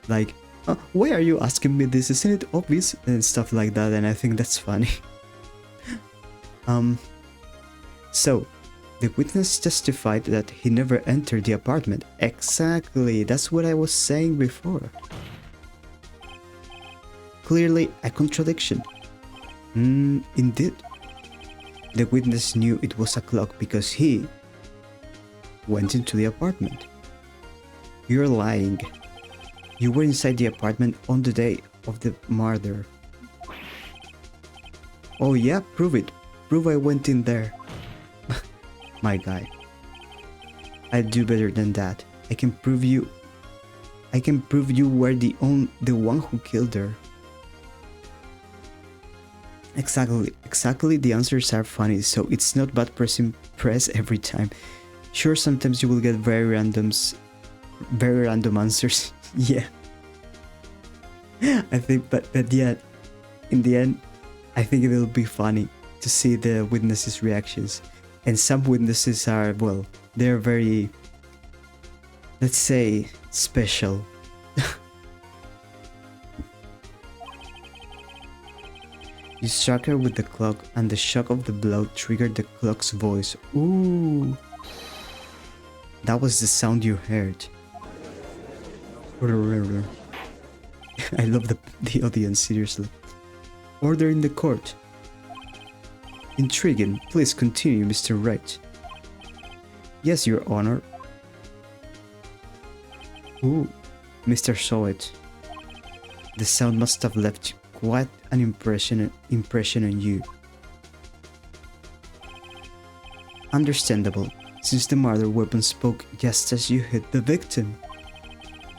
like, oh, why are you asking me this? Isn't it obvious? And stuff like that, and I think that's funny. So the witness testified that he never entered the apartment. Exactly, that's what I was saying before. Clearly a contradiction. Indeed. The witness knew it was a clock because he went into the apartment. You're lying. You were inside the apartment on the day of the murder. Oh yeah, prove it. Prove I went in there. My guy. I'd do better than that. I can prove you were the one who killed her. Exactly, the answers are funny, so it's not bad pressing press every time. Sure, sometimes you will get very random answers. Yeah. I think, but yeah, in the end, I think it'll be funny to see the witnesses' reactions. And some witnesses are, well, they're very, let's say, special. You struck her with the clock, and the shock of the blow triggered the clock's voice. Ooh! That was the sound you heard. I love the audience, seriously. Order in the court. Intriguing. Please continue, Mr. Wright. Yes, Your Honor. Ooh, Mr. Soet. The sound must have left quite an impression on you. Understandable, since the murder weapon spoke just as you hit the victim.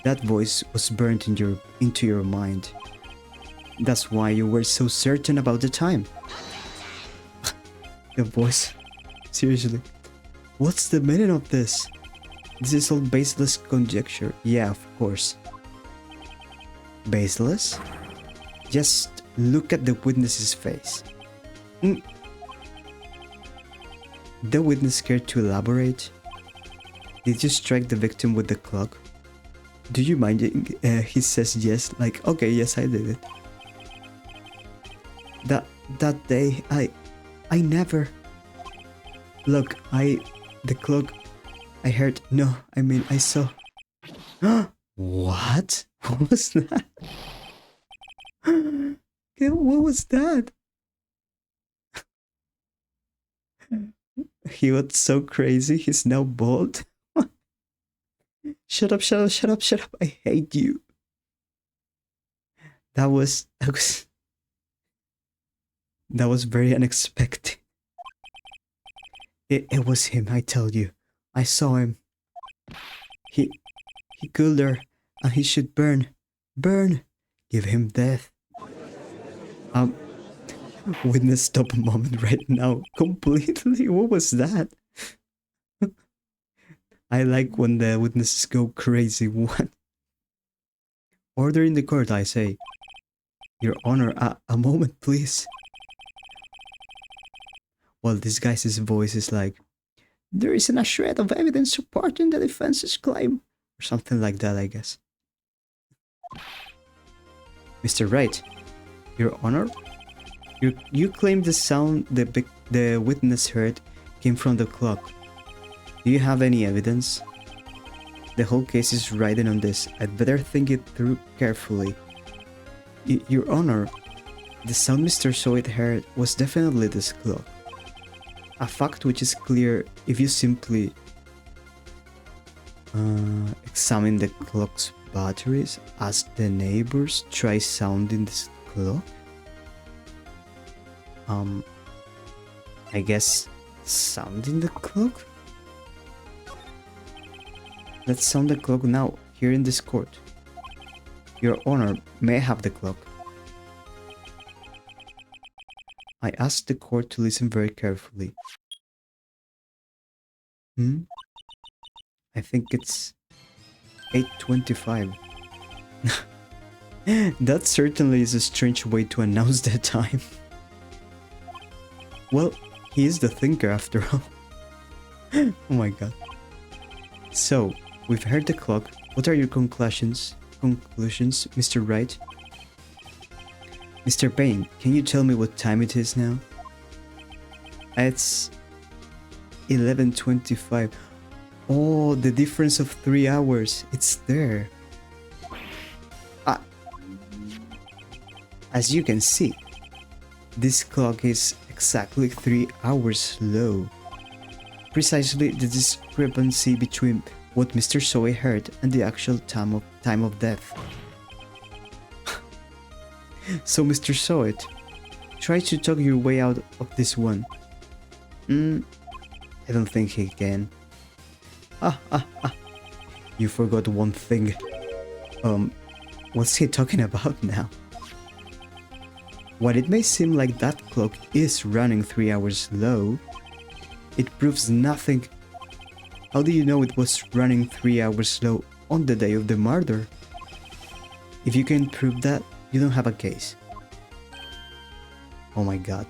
That voice was burnt into your mind. That's why you were so certain about the time. The voice? Seriously? What's the meaning of this? This is all baseless conjecture. Yeah, of course. Baseless? Just look at the witness's face. The witness cared to elaborate? Did you strike the victim with the clock? Do you mind? He says yes, like, okay, yes, I did it. That day, I never... Look, the clock, I heard, no, I mean, I saw... What? What was that? What was that? He was so crazy, he's now bald. Shut up, shut up, shut up, shut up, I hate you. That was very unexpected. It was him, I tell you. I saw him. He killed her, and he should burn. Burn! Give him death. Witness, stop a moment right now. Completely. What was that? I like when the witnesses go crazy. What? Order in the court, I say. Your Honor, a moment, please. Well, this guy's voice is like, there isn't a shred of evidence supporting the defense's claim. Or something like that, I guess. Mr. Wright, Your Honor, you claim the sound the witness heard came from the clock. Do you have any evidence? The whole case is riding on this. I'd better think it through carefully. Your Honor, the sound Mr. Soet heard was definitely this clock. A fact which is clear if you simply examine the clock's batteries as the neighbors try sounding this clock. I guess sounding the clock? Let's sound the clock now, here in this court. Your Honor, may I have the clock? I asked the court to listen very carefully. I think it's 8:25. That certainly is a strange way to announce the time. Well, he is the thinker after all. Oh my god. So, we've heard the clock. What are your conclusions, Mr. Wright? Mr. Payne, can you tell me what time it is now? It's 11:25. Oh, the difference of 3 hours. It's there. As you can see, this clock is exactly 3 hours slow. Precisely the discrepancy between what Mr. Soe heard and the actual time of death. So, Mr. Soet, try to talk your way out of this one. I don't think he can. You forgot one thing. What's he talking about now? While it may seem like that clock is running 3 hours slow, it proves nothing. How do you know it was running 3 hours slow on the day of the murder? If you can prove that, you don't have a case. Oh my god.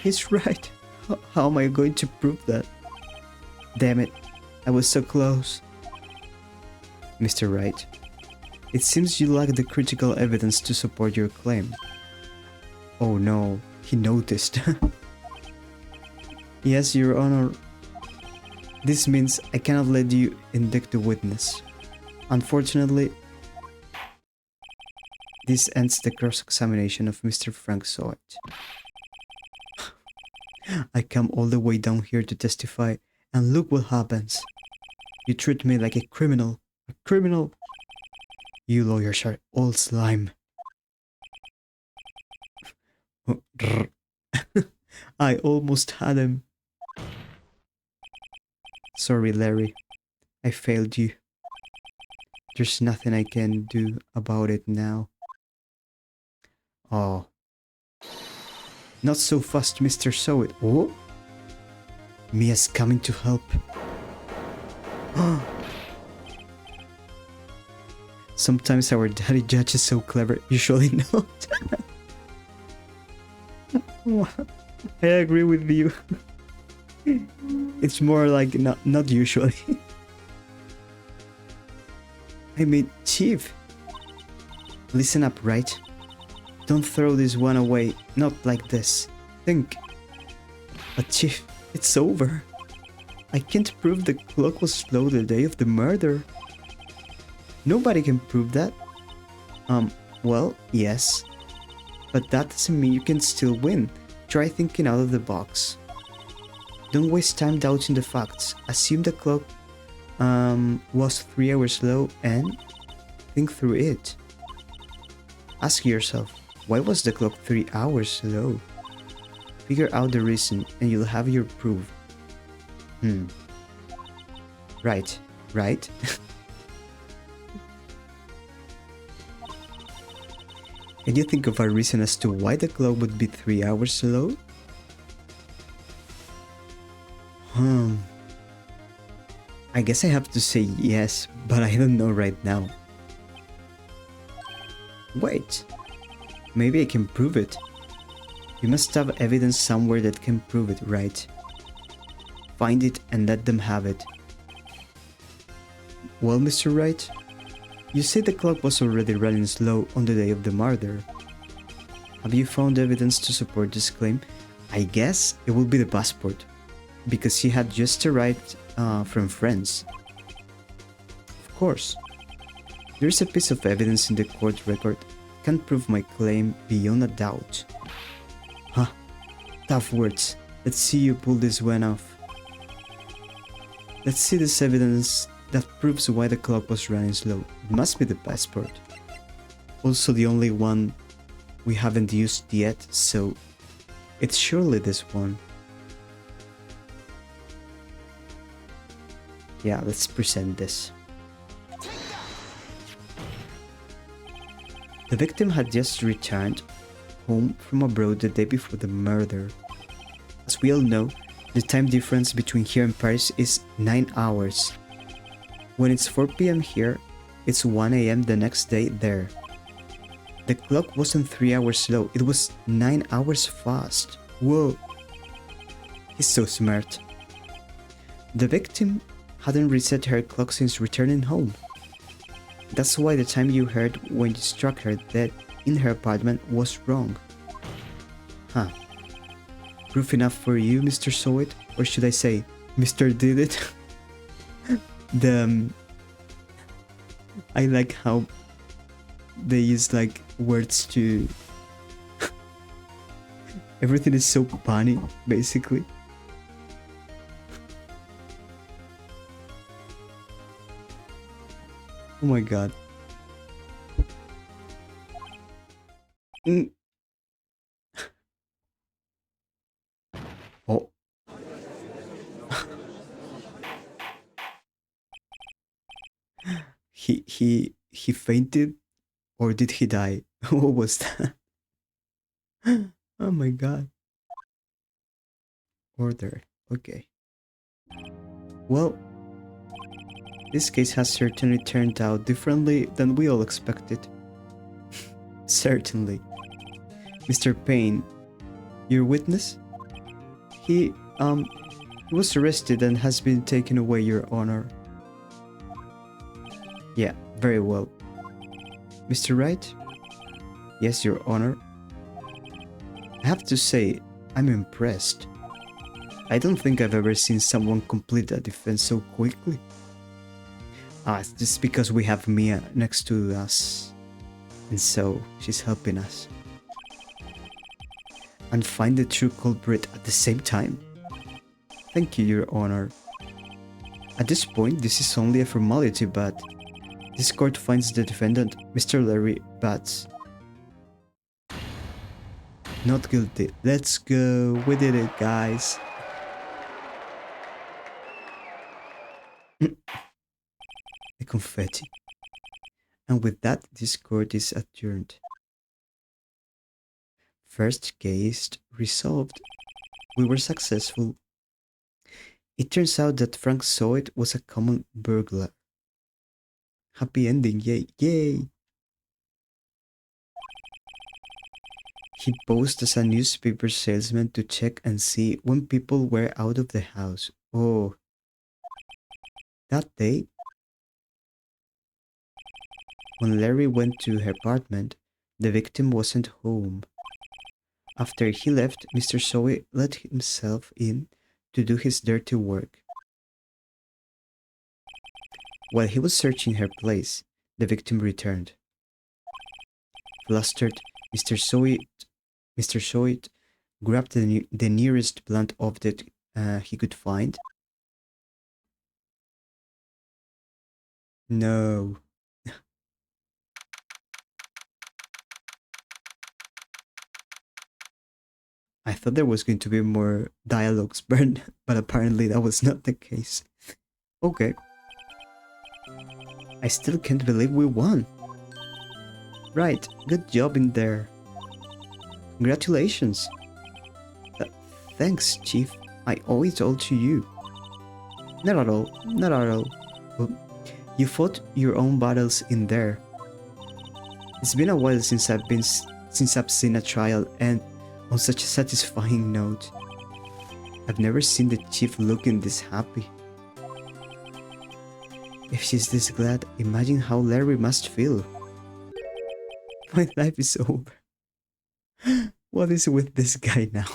He's right. How am I going to prove that? Damn it. I was so close. Mr. Wright, it seems you lack the critical evidence to support your claim. Oh no, he noticed. Yes, Your Honor. This means I cannot let you indict the witness. Unfortunately, this ends the cross-examination of Mr. Frank Soit. I come all the way down here to testify, and look what happens. You treat me like a criminal. A criminal. You lawyers are all slime. I almost had him. Sorry, Larry. I failed you. There's nothing I can do about it now. Oh. Not so fast, Mr. Soit. Oh? Mia's coming to help. Sometimes our daddy judge is so clever, usually not. I agree with you. It's more like not usually. I mean, Chief. Listen up, Wright. Don't throw this one away, not like this. Think. But Chief, it's over. I can't prove the clock was slow the day of the murder. Nobody can prove that. Well, yes. But that doesn't mean you can still win. Try thinking out of the box. Don't waste time doubting the facts. Assume the clock was 3 hours slow and think through it. Ask yourself, why was the clock 3 hours slow? Figure out the reason and you'll have your proof. Right. Can you think of a reason as to why the clock would be 3 hours slow? I guess I have to say yes, but I don't know right now. Wait. Maybe I can prove it. You must have evidence somewhere that can prove it, right? Find it and let them have it. Well, Mr. Wright, you say the clock was already running slow on the day of the murder. Have you found evidence to support this claim? I guess it will be the passport, because he had just arrived from France. Of course. There is a piece of evidence in the court record. Can't prove my claim beyond a doubt. Huh. Tough words. Let's see you pull this one off. Let's see this evidence that proves why the clock was running slow. It must be the passport. Also the only one we haven't used yet, so it's surely this one. Yeah, let's present this. The victim had just returned home from abroad the day before the murder. As we all know, the time difference between here and Paris is 9 hours. When it's 4 PM here, it's 1 AM the next day there. The clock wasn't 3 hours slow, it was 9 hours fast. Whoa! He's so smart. The victim hadn't reset her clock since returning home. That's why the time you heard when you struck her dead in her apartment was wrong. Huh. Proof enough for you, Mr. Soit? Or should I say, Mr. Did It? I like how they use like words to... Everything is so punny, basically. Oh my god. Oh. He fainted, or did he die? What was that? Oh my god. Order. Okay. Well, this case has certainly turned out differently than we all expected. Certainly. Mr. Payne, your witness? He was arrested and has been taken away, Your Honor. Yeah, very well. Mr. Wright? Yes, Your Honor. I have to say, I'm impressed. I don't think I've ever seen someone complete a defense so quickly. It's just because we have Mia next to us. And so, she's helping us. And find the true culprit at the same time. Thank you, Your Honor. At this point, this is only a formality, but this court finds the defendant, Mr. Larry Batts, not guilty. Let's go. We did it, guys. The confetti. And with that, this court is adjourned. First case resolved. We were successful. It turns out that Frank Soit was a common burglar. Happy ending, yay, yay! He posed as a newspaper salesman to check and see when people were out of the house. Oh. That day, when Larry went to her apartment, the victim wasn't home. After he left, Mr. Soe let himself in to do his dirty work. While he was searching her place, the victim returned. Flustered, Mr. Soet grabbed the nearest blunt object he could find. No. I thought there was going to be more dialogues burned, but apparently that was not the case. Okay. I still can't believe we won. Right, good job in there. Congratulations. Thanks, Chief. I owe it all to you. Not at all, not at all. Well, you fought your own battles in there. It's been a while since I've seen a trial, and on such a satisfying note. I've never seen the Chief looking this happy. If she's this glad, imagine how Larry must feel. My life is over. What is with this guy now?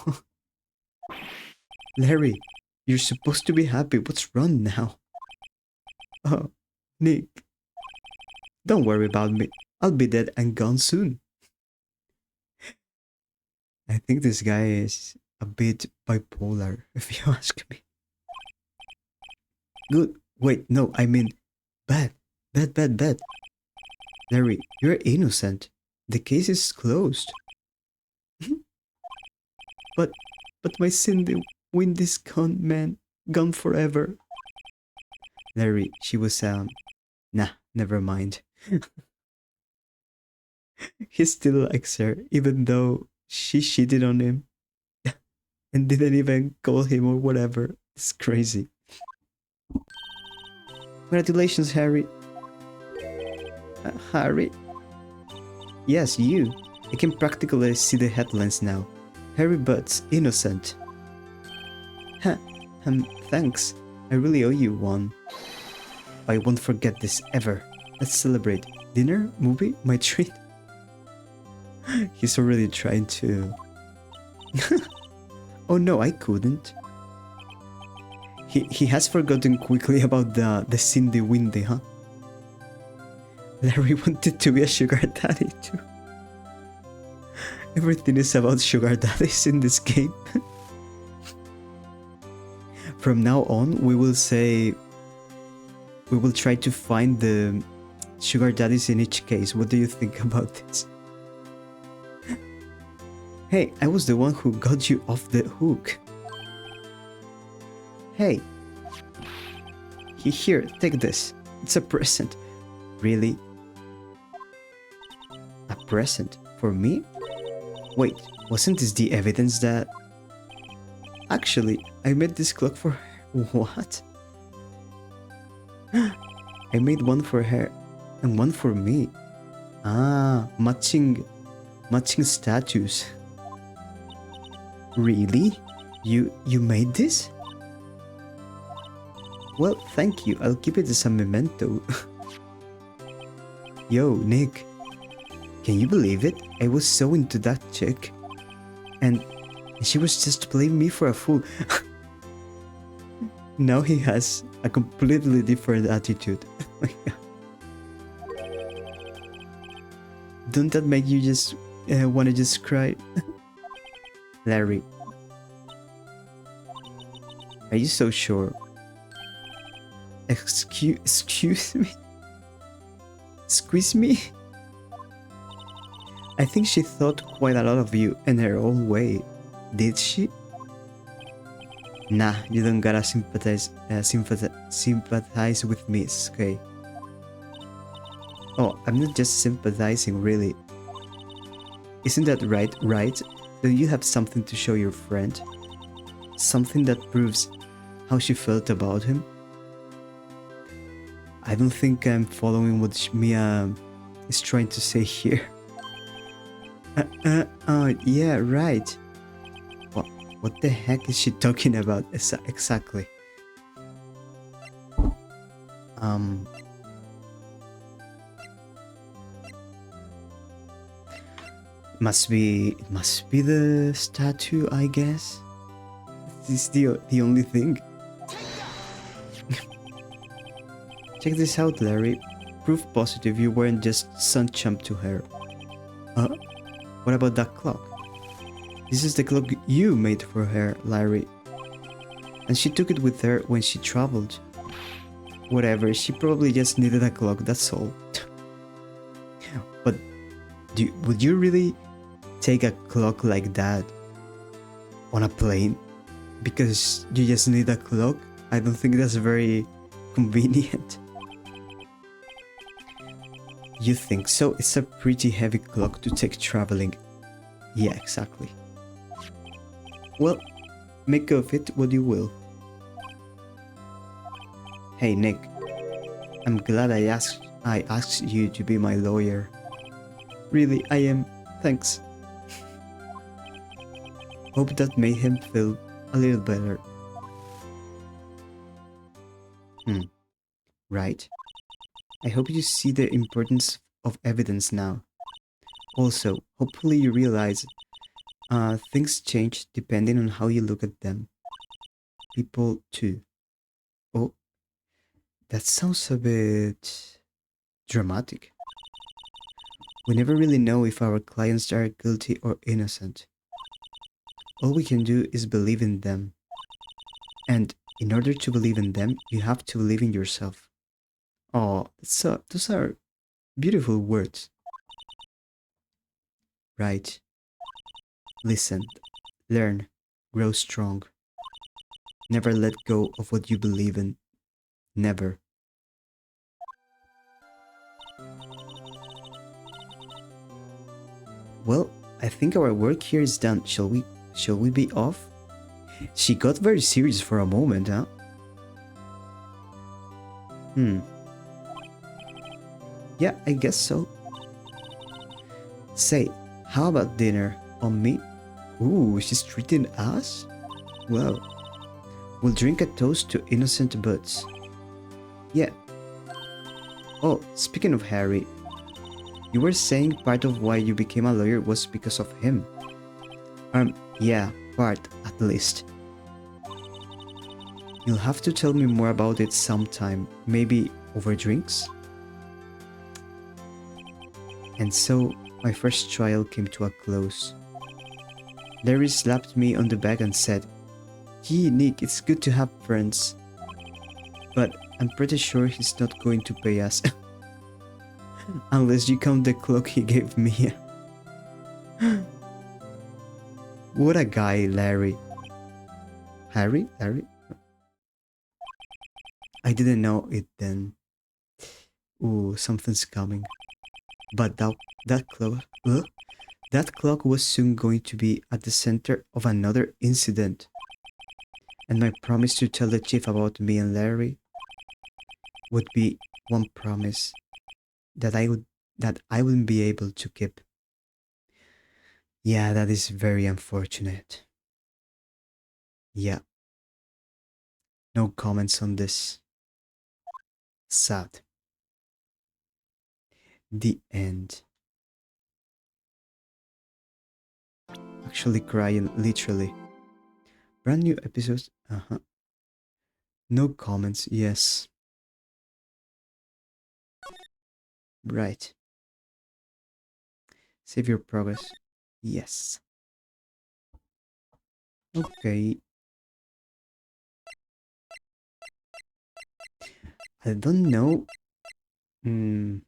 Larry, you're supposed to be happy. What's wrong now? Oh, Nick. Don't worry about me. I'll be dead and gone soon. I think this guy is a bit bipolar, if you ask me. Good. Wait, no, I mean bad. Bad. Larry, you're innocent. The case is closed. but my Cindy Wind is gone, man. Gone forever. Larry, she was nah, never mind. He still likes her, even though she cheated on him and didn't even call him or whatever. It's crazy. Congratulations, Harry. Harry? Yes, you. I can practically see the headlines now. Harry Butts, innocent. Thanks. I really owe you one. I won't forget this ever. Let's celebrate. Dinner? Movie? My treat? He's already trying to... Oh no, I couldn't. He has forgotten quickly about the Cindy Windy, huh? Larry wanted to be a sugar daddy too. Everything is about sugar daddies in this game. From now on, we will try to find the sugar daddies in each case. What do you think about this? Hey, I was the one who got you off the hook. Hey. Here, take this. It's a present. Really? A present? For me? Wait, wasn't this the evidence that... Actually, I made this clock for her. What? I made one for her and one for me. Ah, matching statues. Really? You made this? Well, thank you. I'll keep it as a memento. Yo, Nick. Can you believe it? I was so into that chick. And she was just playing me for a fool. Now he has a completely different attitude. Don't that make you just want to just cry? Larry. Are you so sure? Excuse me? Squeeze me? I think she thought quite a lot of you in her own way. Did she? Nah, you don't gotta sympathize with me, okay? Oh, I'm not just sympathizing, really. Isn't that right? Don't you have something to show your friend? Something that proves how she felt about him? I don't think I'm following what Mia is trying to say here. Yeah, right. What the heck is she talking about exactly? It must be the statue, I guess. This is the only thing. Check this out, Larry. Proof positive you weren't just sun chump to her. What about that clock? This is the clock you made for her, Larry. And she took it with her when she traveled. Whatever, she probably just needed a clock, that's all. But would you really take a clock like that on a plane? Because you just need a clock? I don't think that's very convenient. You think so? It's a pretty heavy clock to take traveling. Yeah, exactly. Well, make of it what you will. Hey Nick, I'm glad I asked you to be my lawyer. Really, I am. Thanks. Hope that made him feel a little better. Right. I hope you see the importance of evidence now. Also, hopefully you realize things change depending on how you look at them. People too. Oh, that sounds a bit dramatic. We never really know if our clients are guilty or innocent. All we can do is believe in them. And in order to believe in them, you have to believe in yourself. Oh, those are beautiful words. Right. Listen, learn, grow strong. Never let go of what you believe in. Never. Well, I think our work here is done. Shall we be off? She got very serious for a moment, huh? Yeah, I guess so. Say, how about dinner on me? Ooh, she's treating us? Well, we'll drink a toast to innocent buds. Yeah. Oh, speaking of Harry, you were saying part of why you became a lawyer was because of him. Yeah, part at least. You'll have to tell me more about it sometime, maybe over drinks? And so, my first trial came to a close. Larry slapped me on the back and said, "Gee, Nick, it's good to have friends. But I'm pretty sure he's not going to pay us. Unless you count the clock he gave me." What a guy, Larry. Harry? Larry? I didn't know it then. Ooh, something's coming. But that clock was soon going to be at the center of another incident. And my promise to tell the chief about me and Larry would be one promise that I wouldn't be able to keep. Yeah, that is very unfortunate. Yeah, no comments on this. Sad. The end. Actually crying, literally. Brand new episodes. Uh-huh. No comments, yes. Right. Save your progress. Yes. Okay. I don't know. Hmm.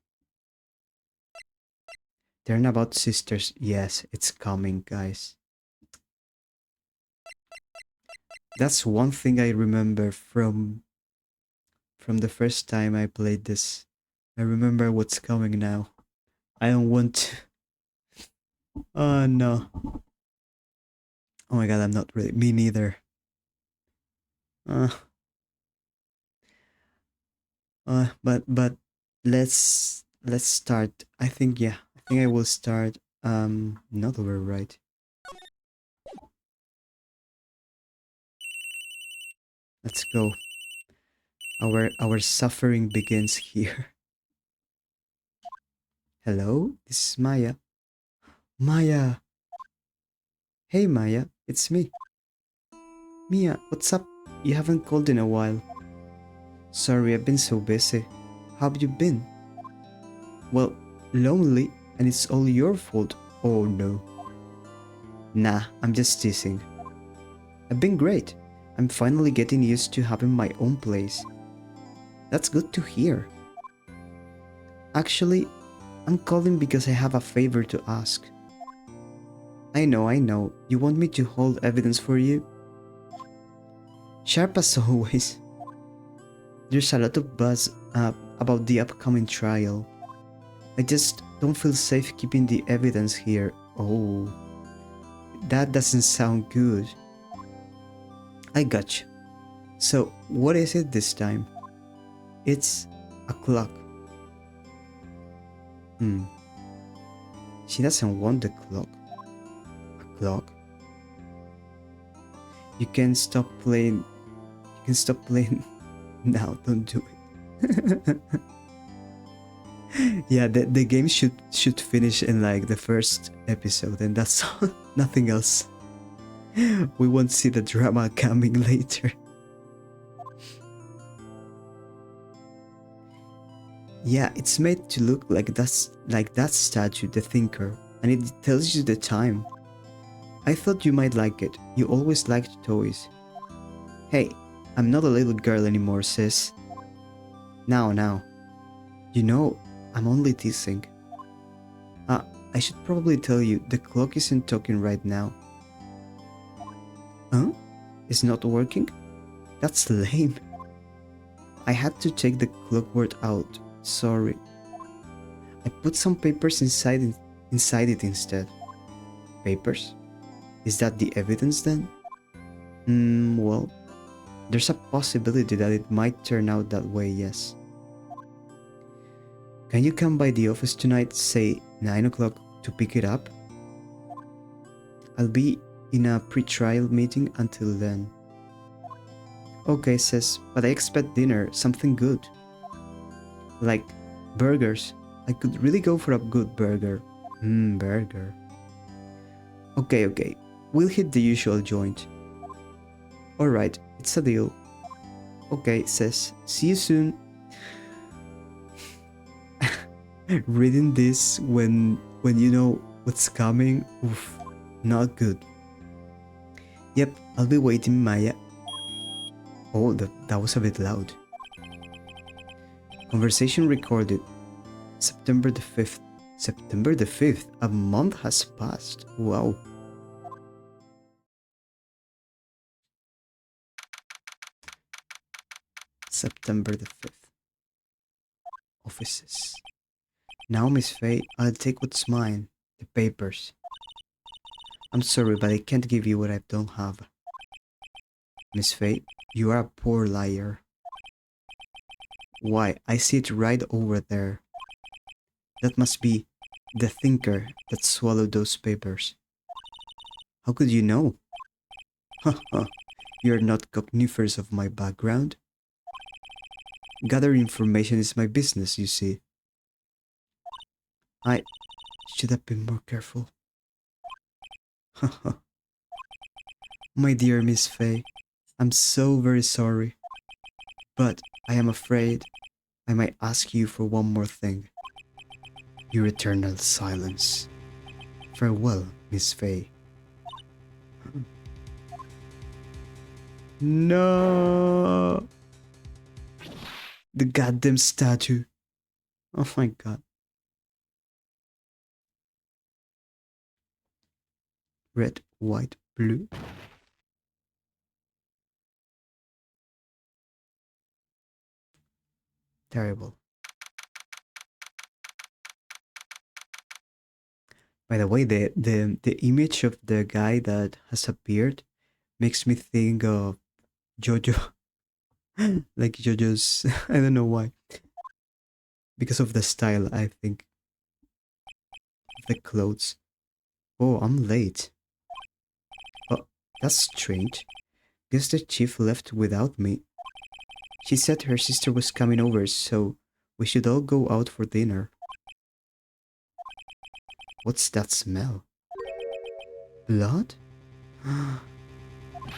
Turnabout sisters. Yes, it's coming, guys. That's one thing I remember from the first time I played this. I remember what's coming now. I don't want to. Oh no. Oh my god, I'm not really. Me neither. Uh, but let's start. I think yeah. I think I will start. Not over right. Let's go. Our suffering begins here. Hello, this is Maya. Maya. Hey Maya, it's me. Mia, what's up? You haven't called in a while. Sorry, I've been so busy. How have you been? Well, lonely, and it's all your fault. Oh no. Nah, I'm just teasing. I've been great. I'm finally getting used to having my own place. That's good to hear. Actually, I'm calling because I have a favor to ask. I know. You want me to hold evidence for you? Sharp as always. There's a lot of buzz about the upcoming trial. I just don't feel safe keeping the evidence here. Oh, that doesn't sound good. I gotcha. So, what is it this time? It's a clock. Hmm. She doesn't want the clock. A clock? You can stop playing. You can stop playing now. Don't do it. Yeah, the game should finish in like the first episode, and that's all. Nothing else. We won't see the drama coming later. Yeah, it's made to look like that statue, the thinker, and it tells you the time. I thought you might like it. You always liked toys. Hey, I'm not a little girl anymore, sis. Now. You know, I'm only teasing. Ah, I should probably tell you, the clock isn't talking right now. Huh? It's not working? That's lame. I had to take the clockwork out. Sorry. I put some papers inside it instead. Papers? Is that the evidence then? Well, there's a possibility that it might turn out that way, yes. Can you come by the office tonight, say 9 o'clock, to pick it up? I'll be in a pre-trial meeting until then. Okay, sis, but I expect dinner, something good. Like burgers. I could really go for a good burger. Burger. Okay. We'll hit the usual joint. Alright, it's a deal. Okay, sis. See you soon. Reading this when you know what's coming, oof, not good. Yep, I'll be waiting, Maya. Oh, that was a bit loud. Conversation recorded. September the 5th. September the 5th. A month has passed. Wow. September the 5th. Offices. Now, Miss Faye, I'll take what's mine. The papers. I'm sorry, but I can't give you what I don't have. Miss Faye, you are a poor liar. Why, I see it right over there. That must be the thinker that swallowed those papers. How could you know? Haha, You're not cognifers of my background. Gathering information is my business, you see. I should have been more careful. My dear Miss Fay, I'm so very sorry. But I am afraid I might ask you for one more thing. Your eternal silence. Farewell, Miss Fay. No! The goddamn statue. Oh my god. Red, white, blue. Terrible. By the way, the image of the guy that has appeared makes me think of Jojo. Like Jojo's. I don't know why. Because of the style, I think. The clothes. Oh, I'm late. Oh, that's strange. Guess the chief left without me. She said her sister was coming over, so we should all go out for dinner. What's that smell? Blood?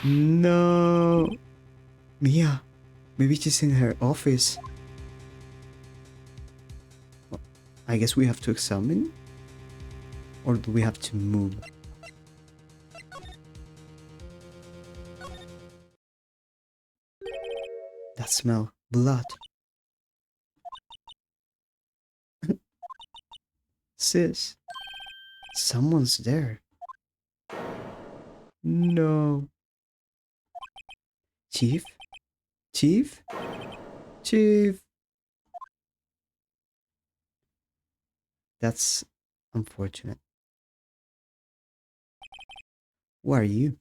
No. Mia, maybe she's in her office. Well, I guess we have to examine? Or do we have to move? That smell. Blood. Sis, someone's there. No. Chief? Chief? Chief? That's unfortunate. Who are you?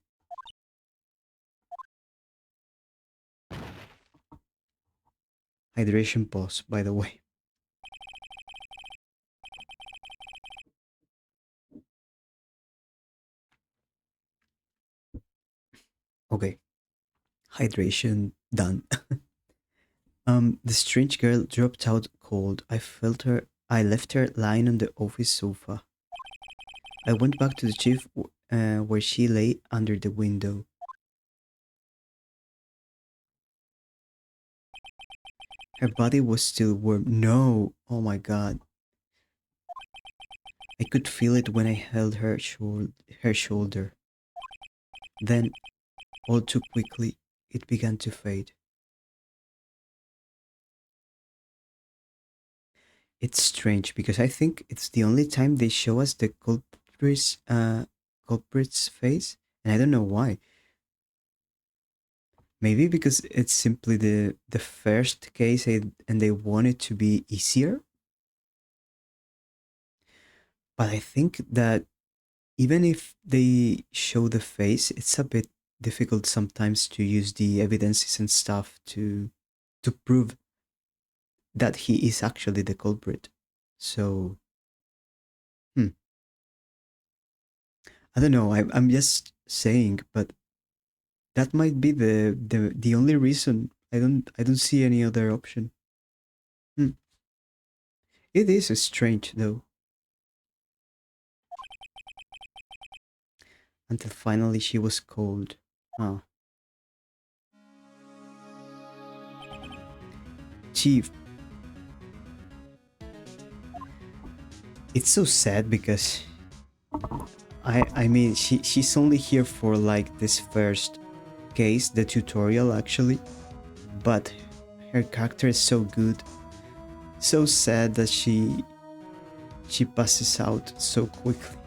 Hydration pause, by the way. Okay. Hydration done. The strange girl dropped out cold. I left her lying on the office sofa. I went back to the chief where she lay under the window. Her body was still warm. No! Oh my god. I could feel it when I held her shoulder. Then, all too quickly, it began to fade. It's strange because I think it's the only time they show us the culprit's face, and I don't know why. Maybe because it's simply the first case and they want it to be easier. But I think that even if they show the face, it's a bit difficult sometimes to use the evidences and stuff to prove that he is actually the culprit. So, hmm, I don't know. I'm just saying, but that might be the only reason. I don't see any other option. Hmm. It is strange though. Until finally she was cold. Ah, Chief, it's so sad because I mean she's only here for like this first case, the tutorial actually, but her character is so good. So sad that she passes out so quickly.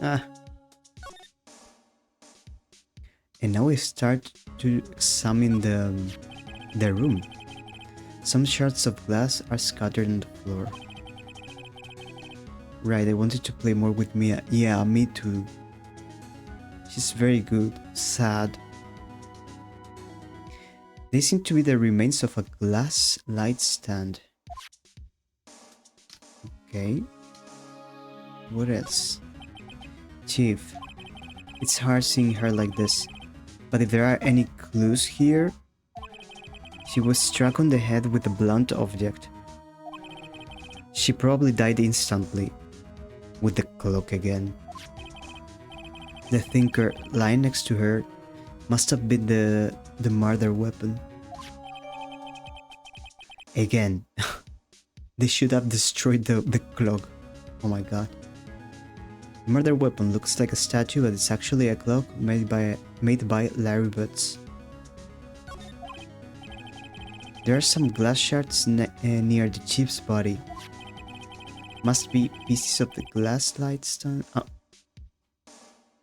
Ah, and now we start to examine the room. Some shards of glass are scattered on the floor. Right, I wanted to play more with Mia. Yeah, me too. She's very good. Sad. They seem to be the remains of a glass light stand. Okay. What else? Chief, it's hard seeing her like this. But if there are any clues here, she was struck on the head with a blunt object. She probably died instantly. With the clock again. The thinker lying next to her must have been the murder weapon. Again. They should have destroyed the clock. Oh my god. The murder weapon looks like a statue, but it's actually a clock made by Larry Butts. There are some glass shards near the chief's body. Must be pieces of the glass light stand. Oh.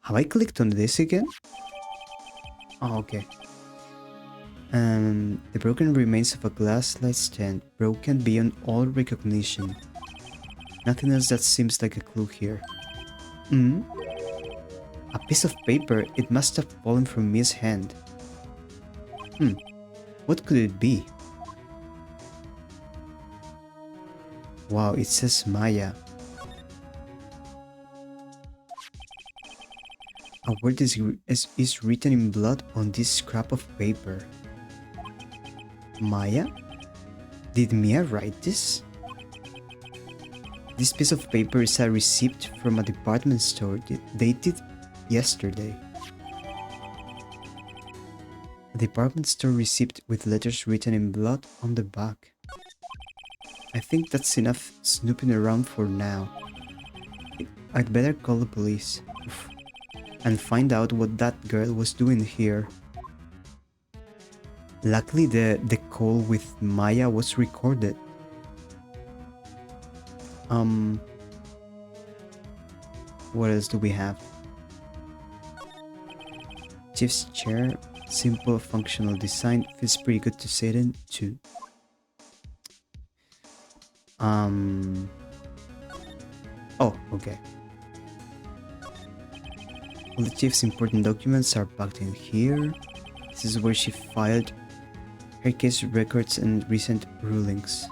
Have I clicked on this again? Oh, okay. The broken remains of a glass light stand, broken beyond all recognition. Nothing else that seems like a clue here. A piece of paper. It must have fallen from Mia's hand. What could it be? Wow, it says Maya. A word is written in blood on this scrap of paper. Maya? Did Mia write this? This piece of paper is a receipt from a department store dated yesterday. A department store receipt with letters written in blood on the back. I think that's enough snooping around for now. I'd better call the police. Oof. And find out what that girl was doing here. Luckily the call with Maya was recorded. What else do we have? Chief's chair, simple functional design, feels pretty good to sit in too. Oh, okay. All the chief's important documents are packed in here. This is where she filed her case records and recent rulings.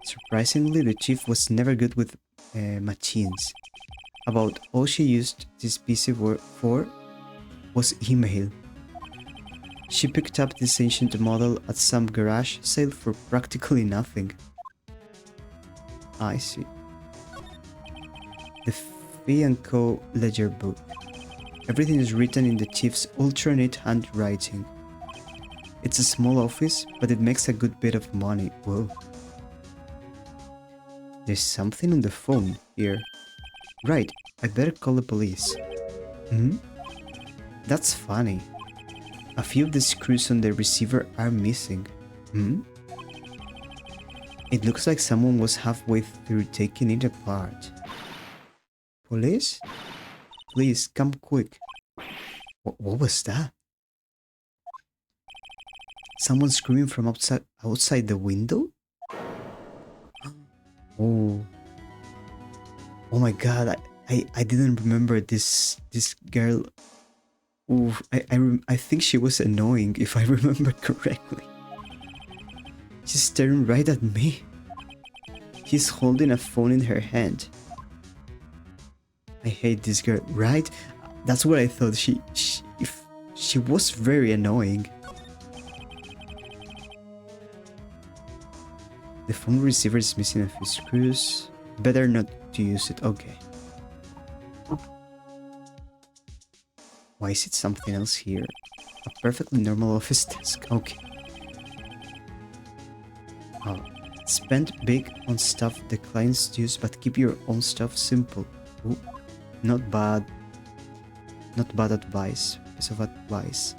Surprisingly, the chief was never good with machines. About all she used this PC for was email. She picked up this ancient model at some garage sale for practically nothing. I see. The V&Co ledger book. Everything is written in the chief's ultra-neat handwriting. It's a small office, but it makes a good bit of money. Whoa. There's something on the phone here. Right, I better call the police. That's funny. A few of the screws on the receiver are missing. It looks like someone was halfway through taking it apart. Police? Please, come quick. What was that? Someone screaming from outside the window? Oh. Oh my god, I didn't remember this girl. Ooh, I think she was annoying if I remember correctly. She's staring right at me. She's holding a phone in her hand. I hate this girl, right? That's what I thought. She was very annoying. The phone receiver is missing a few screws. Better not to use it. Okay. Why is it something else here? A perfectly normal office desk. Okay. Oh. Spend big on stuff the clients use, but keep your own stuff simple. Ooh. Not bad. Not bad advice. Piece of advice.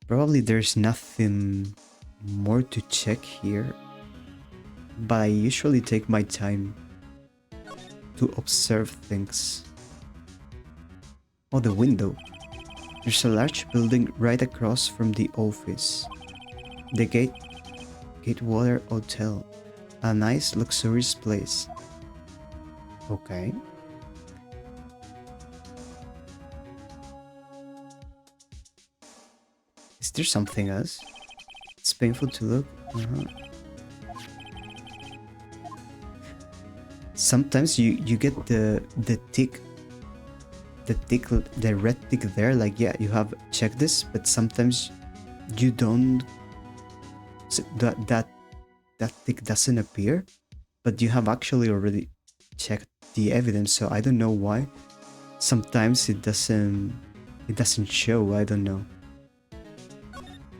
Probably there's nothing more to check here, but I usually take my time to observe things. Oh, the window. There's a large building right across from the office. The Gatewater Hotel. A nice luxurious place. Okay. Is there something else? It's painful to look. Sometimes you get the tick, the red tick there, like, yeah, you have checked this, but sometimes you don't, that tick doesn't appear, but you have actually already checked the evidence. So I don't know why sometimes it doesn't show. I don't know.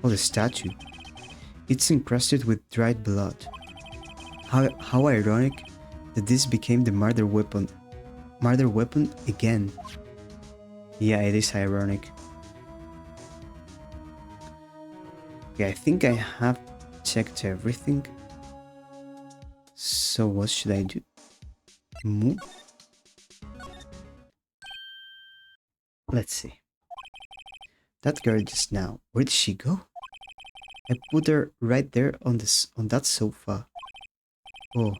Oh, the statue, it's encrusted with dried blood. How ironic that this became the murder weapon again. Yeah, it is ironic. Yeah, I think I have checked everything. So what should I do? Move? Let's see. That girl just now, where did she go? I put her right there on that sofa. Oh,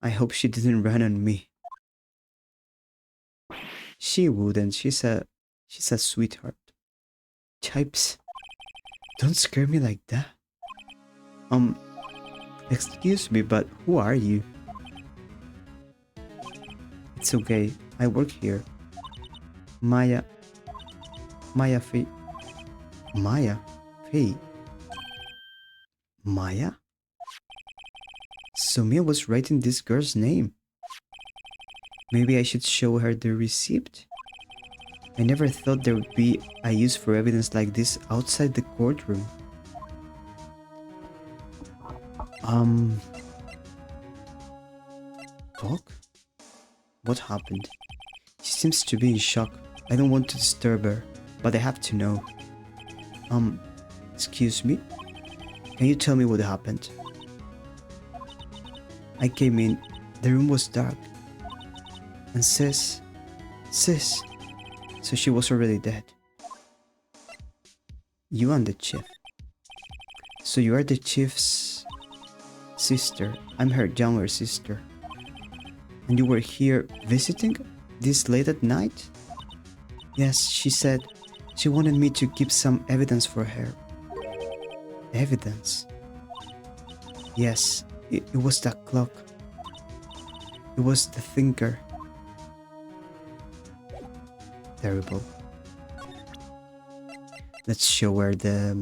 I hope she didn't run on me. She wouldn't. She's a sweetheart. Chipes, don't scare me like that. Excuse me, but who are you? It's okay, I work here. Maya Faye. Maya Faye. Maya? So Mia was writing this girl's name. Maybe I should show her the receipt? I never thought there would be a use for evidence like this outside the courtroom. Talk? What happened? She seems to be in shock. I don't want to disturb her, but I have to know. Excuse me? Can you tell me what happened? I came in, the room was dark. And sis, so she was already dead. You and the chief. So you are the chief's sister. I'm her younger sister. And you were here visiting this late at night? Yes, she said she wanted me to keep some evidence for her. Evidence? Yes, it was that clock. It was the thinker. Terrible. Let's show her the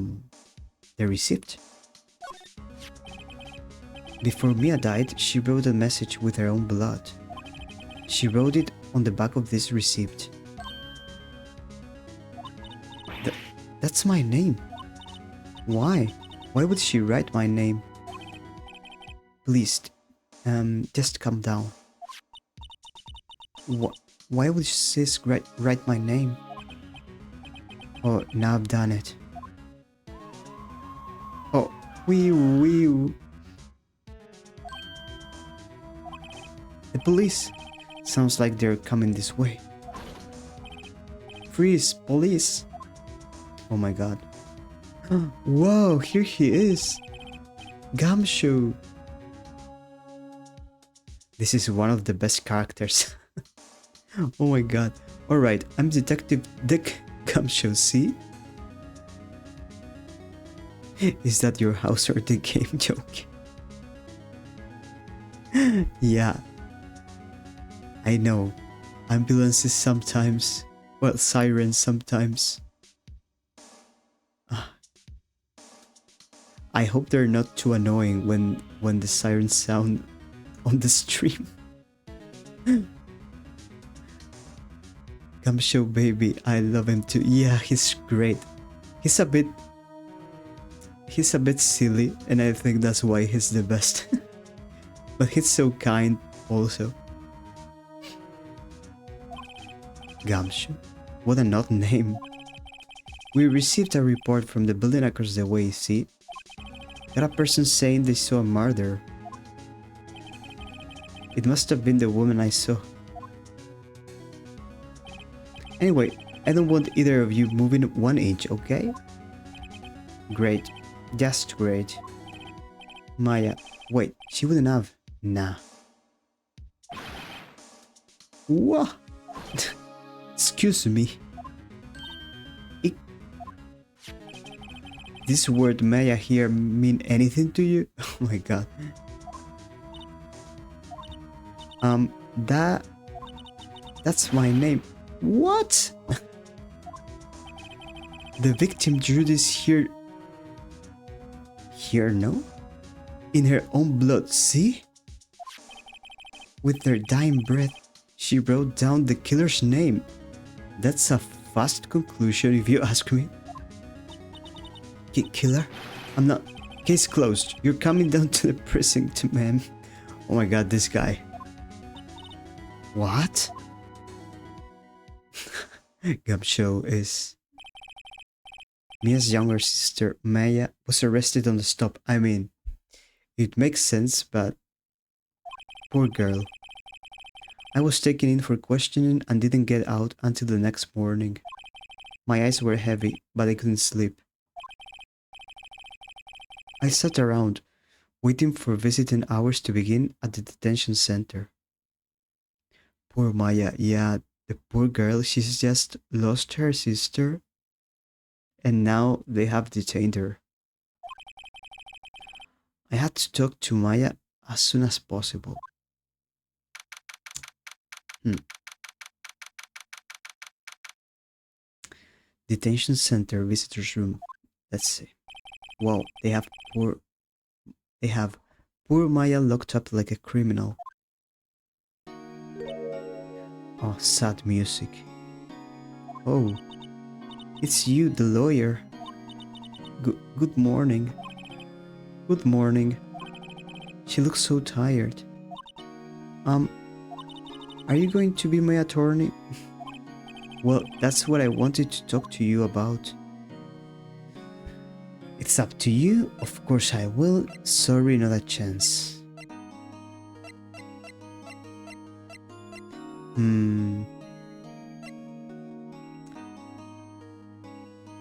receipt. Before Mia died, she wrote a message with her own blood. She wrote it on the back of this receipt. That's my name. Why? Why would she write my name? Please, just calm down. Why would sis write my name? Oh, now I've done it. Oh, wee. The police. Sounds like they're coming this way. Freeze, police. Oh my god. Whoa, here he is. Gumshoe. This is one of the best characters. Oh my god. Alright, I'm Detective Dick Gumshoe, see? Is that your house or the game joke? Yeah. I know. Ambulances sometimes. Well, sirens sometimes. I hope they're not too annoying when the sirens sound on the stream. Gumshoe baby, I love him too. Yeah, he's great. He's a bit silly, and I think that's why he's the best. But he's so kind also. Gumshoe? What an odd name. We received a report from the building across the way, see? Got a person saying they saw a murder. It must have been the woman I saw. Anyway, I don't want either of you moving 1 inch, okay? Great. Just great. Maya. Wait, she wouldn't have. Nah. What? Excuse me. This word Maya here mean anything to you? Oh my god. Um, that... That's my name. What? The victim drew this here... Here, no? In her own blood, see? With her dying breath, she wrote down the killer's name. That's a fast conclusion if you ask me. Killer? I'm not... Case closed. You're coming down to the precinct, ma'am. Oh my god, this guy. What? Gumshoe is... Mia's younger sister, Maya, was arrested on the stop. I mean, it makes sense, but... Poor girl. I was taken in for questioning and didn't get out until the next morning. My eyes were heavy, but I couldn't sleep. I sat around, waiting for visiting hours to begin at the detention center. Poor Maya, yeah, the poor girl, she's just lost her sister. And now they have detained her. I had to talk to Maya as soon as possible. Detention center visitors room. Let's see. Wow, they have poor Maya locked up like a criminal. Oh, sad music. Oh, it's you, the lawyer. Good morning. Good morning. She looks so tired. Are you going to be my attorney? Well, that's what I wanted to talk to you about. It's up to you. Of course I will. Sorry, not a chance.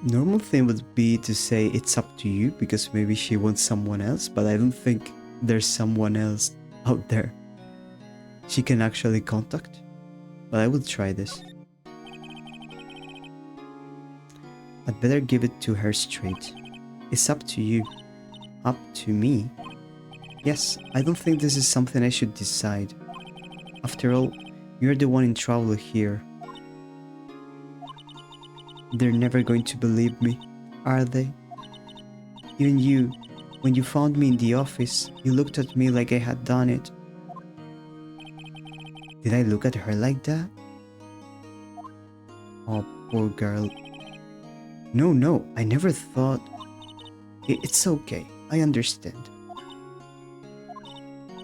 Normal thing would be to say it's up to you because maybe she wants someone else, but I don't think there's someone else out there she can actually contact. But I will try this. I'd better give it to her straight. It's up to you. Up to me? Yes, I don't think this is something I should decide. After all, you're the one in trouble here. They're never going to believe me, are they? Even you, when you found me in the office, you looked at me like I had done it. Did I look at her like that? Oh, poor girl. No, I never thought... It's okay, I understand.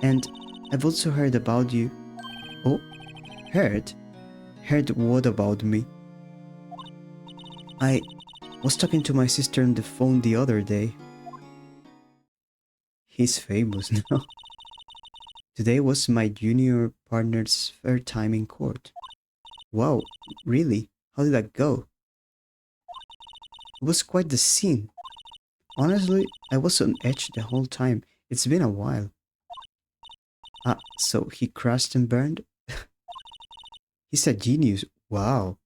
And I've also heard about you. Oh, heard? Heard what about me? I was talking to my sister on the phone the other day. He's famous now. Today was my junior partner's third time in court. Wow, really? How did that go? It was quite the scene. Honestly, I was on edge the whole time. It's been a while. Ah, so he crashed and burned? He's a genius. Wow.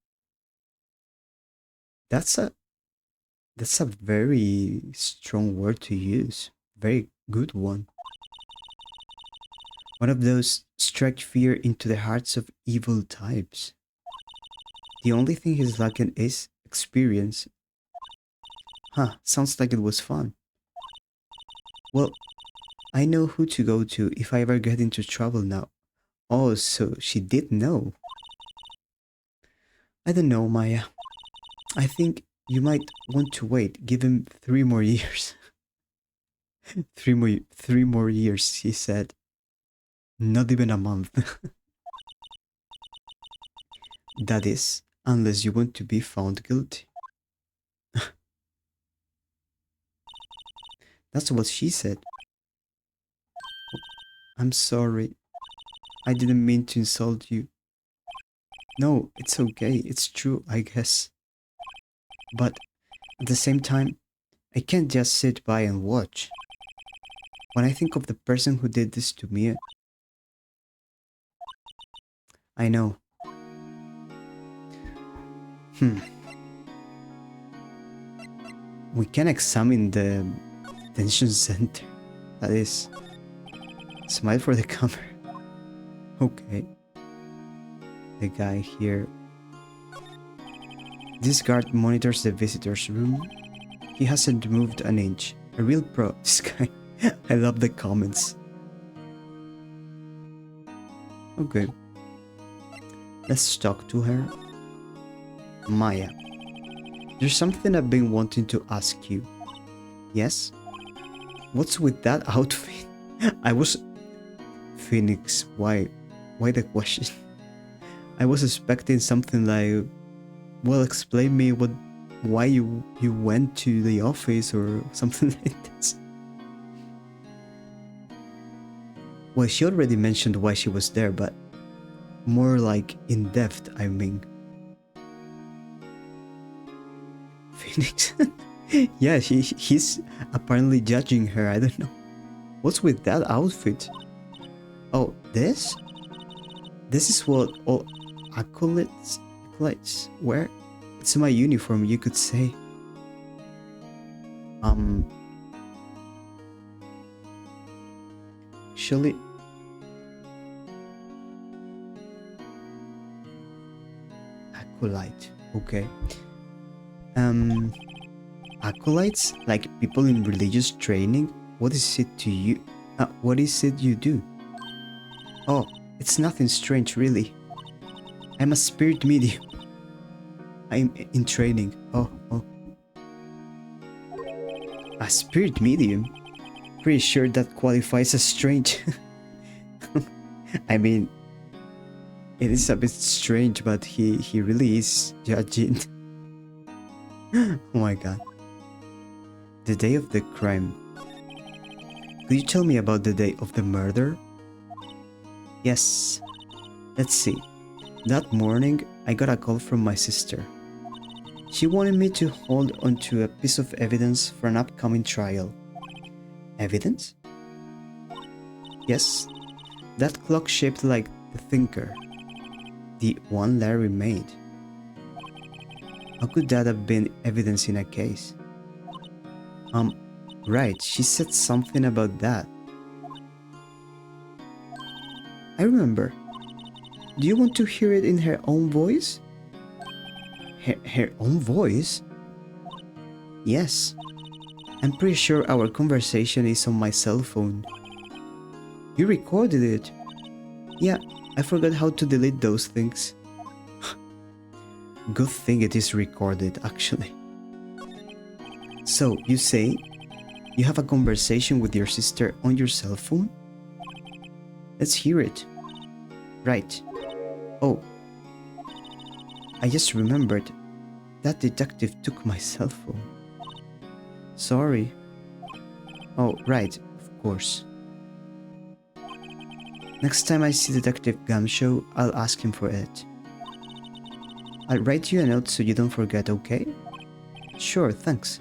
That's a very strong word to use. Very good one. One of those strike fear into the hearts of evil types. The only thing he's lacking is experience. Huh, sounds like it was fun. Well, I know who to go to if I ever get into trouble now. Oh, so she did know. I don't know, Maya. I think you might want to wait. Give him 3 more years. 3 more years, he said. Not even a month. That is, unless you want to be found guilty. That's what she said. I'm sorry. I didn't mean to insult you. No, it's okay. It's true, I guess. But at the same time, I can't just sit by and watch. When I think of the person who did this to me, I know. We can examine the detention center. That is, smile for the camera. Okay. The guy here. This guard monitors the visitor's room. He hasn't moved an inch. A real pro, this guy. I love the comments. Okay. Let's talk to her. Maya. There's something I've been wanting to ask you. Yes? What's with that outfit? I was... Phoenix, why? Why the question? I was expecting something like... Well, explain me why you went to the office or something like this. Well, she already mentioned why she was there, but more like in depth, I mean. Phoenix. Yeah, he's apparently judging her. I don't know. What's with that outfit? Oh, this? This is what all acolytes wear? It's my uniform, you could say. Actually... Acolyte, okay. Acolytes? Like people in religious training? What is it to you? What is it you do? Oh, it's nothing strange, really. I'm a spirit medium. I'm in training. Oh. A spirit medium? Pretty sure that qualifies as strange. I mean, it is a bit strange, but he really is judging. Oh my god. The day of the crime. Could you tell me about the day of the murder? Yes. Let's see. That morning, I got a call from my sister. She wanted me to hold onto a piece of evidence for an upcoming trial. Evidence? Yes. That clock shaped like the thinker. The one Larry made. How could that have been evidence in a case? Right, she said something about that. I remember. Do you want to hear it in her own voice? Her own voice? Yes. I'm pretty sure our conversation is on my cell phone. You recorded it? Yeah, I forgot how to delete those things. Good thing it is recorded, actually. So, you say you have a conversation with your sister on your cell phone? Let's hear it. Right. Oh. I just remembered. That detective took my cell phone. Sorry. Oh, right. Of course. Next time I see Detective Gamshow, I'll ask him for it. I'll write you a note so you don't forget, okay? Sure, thanks.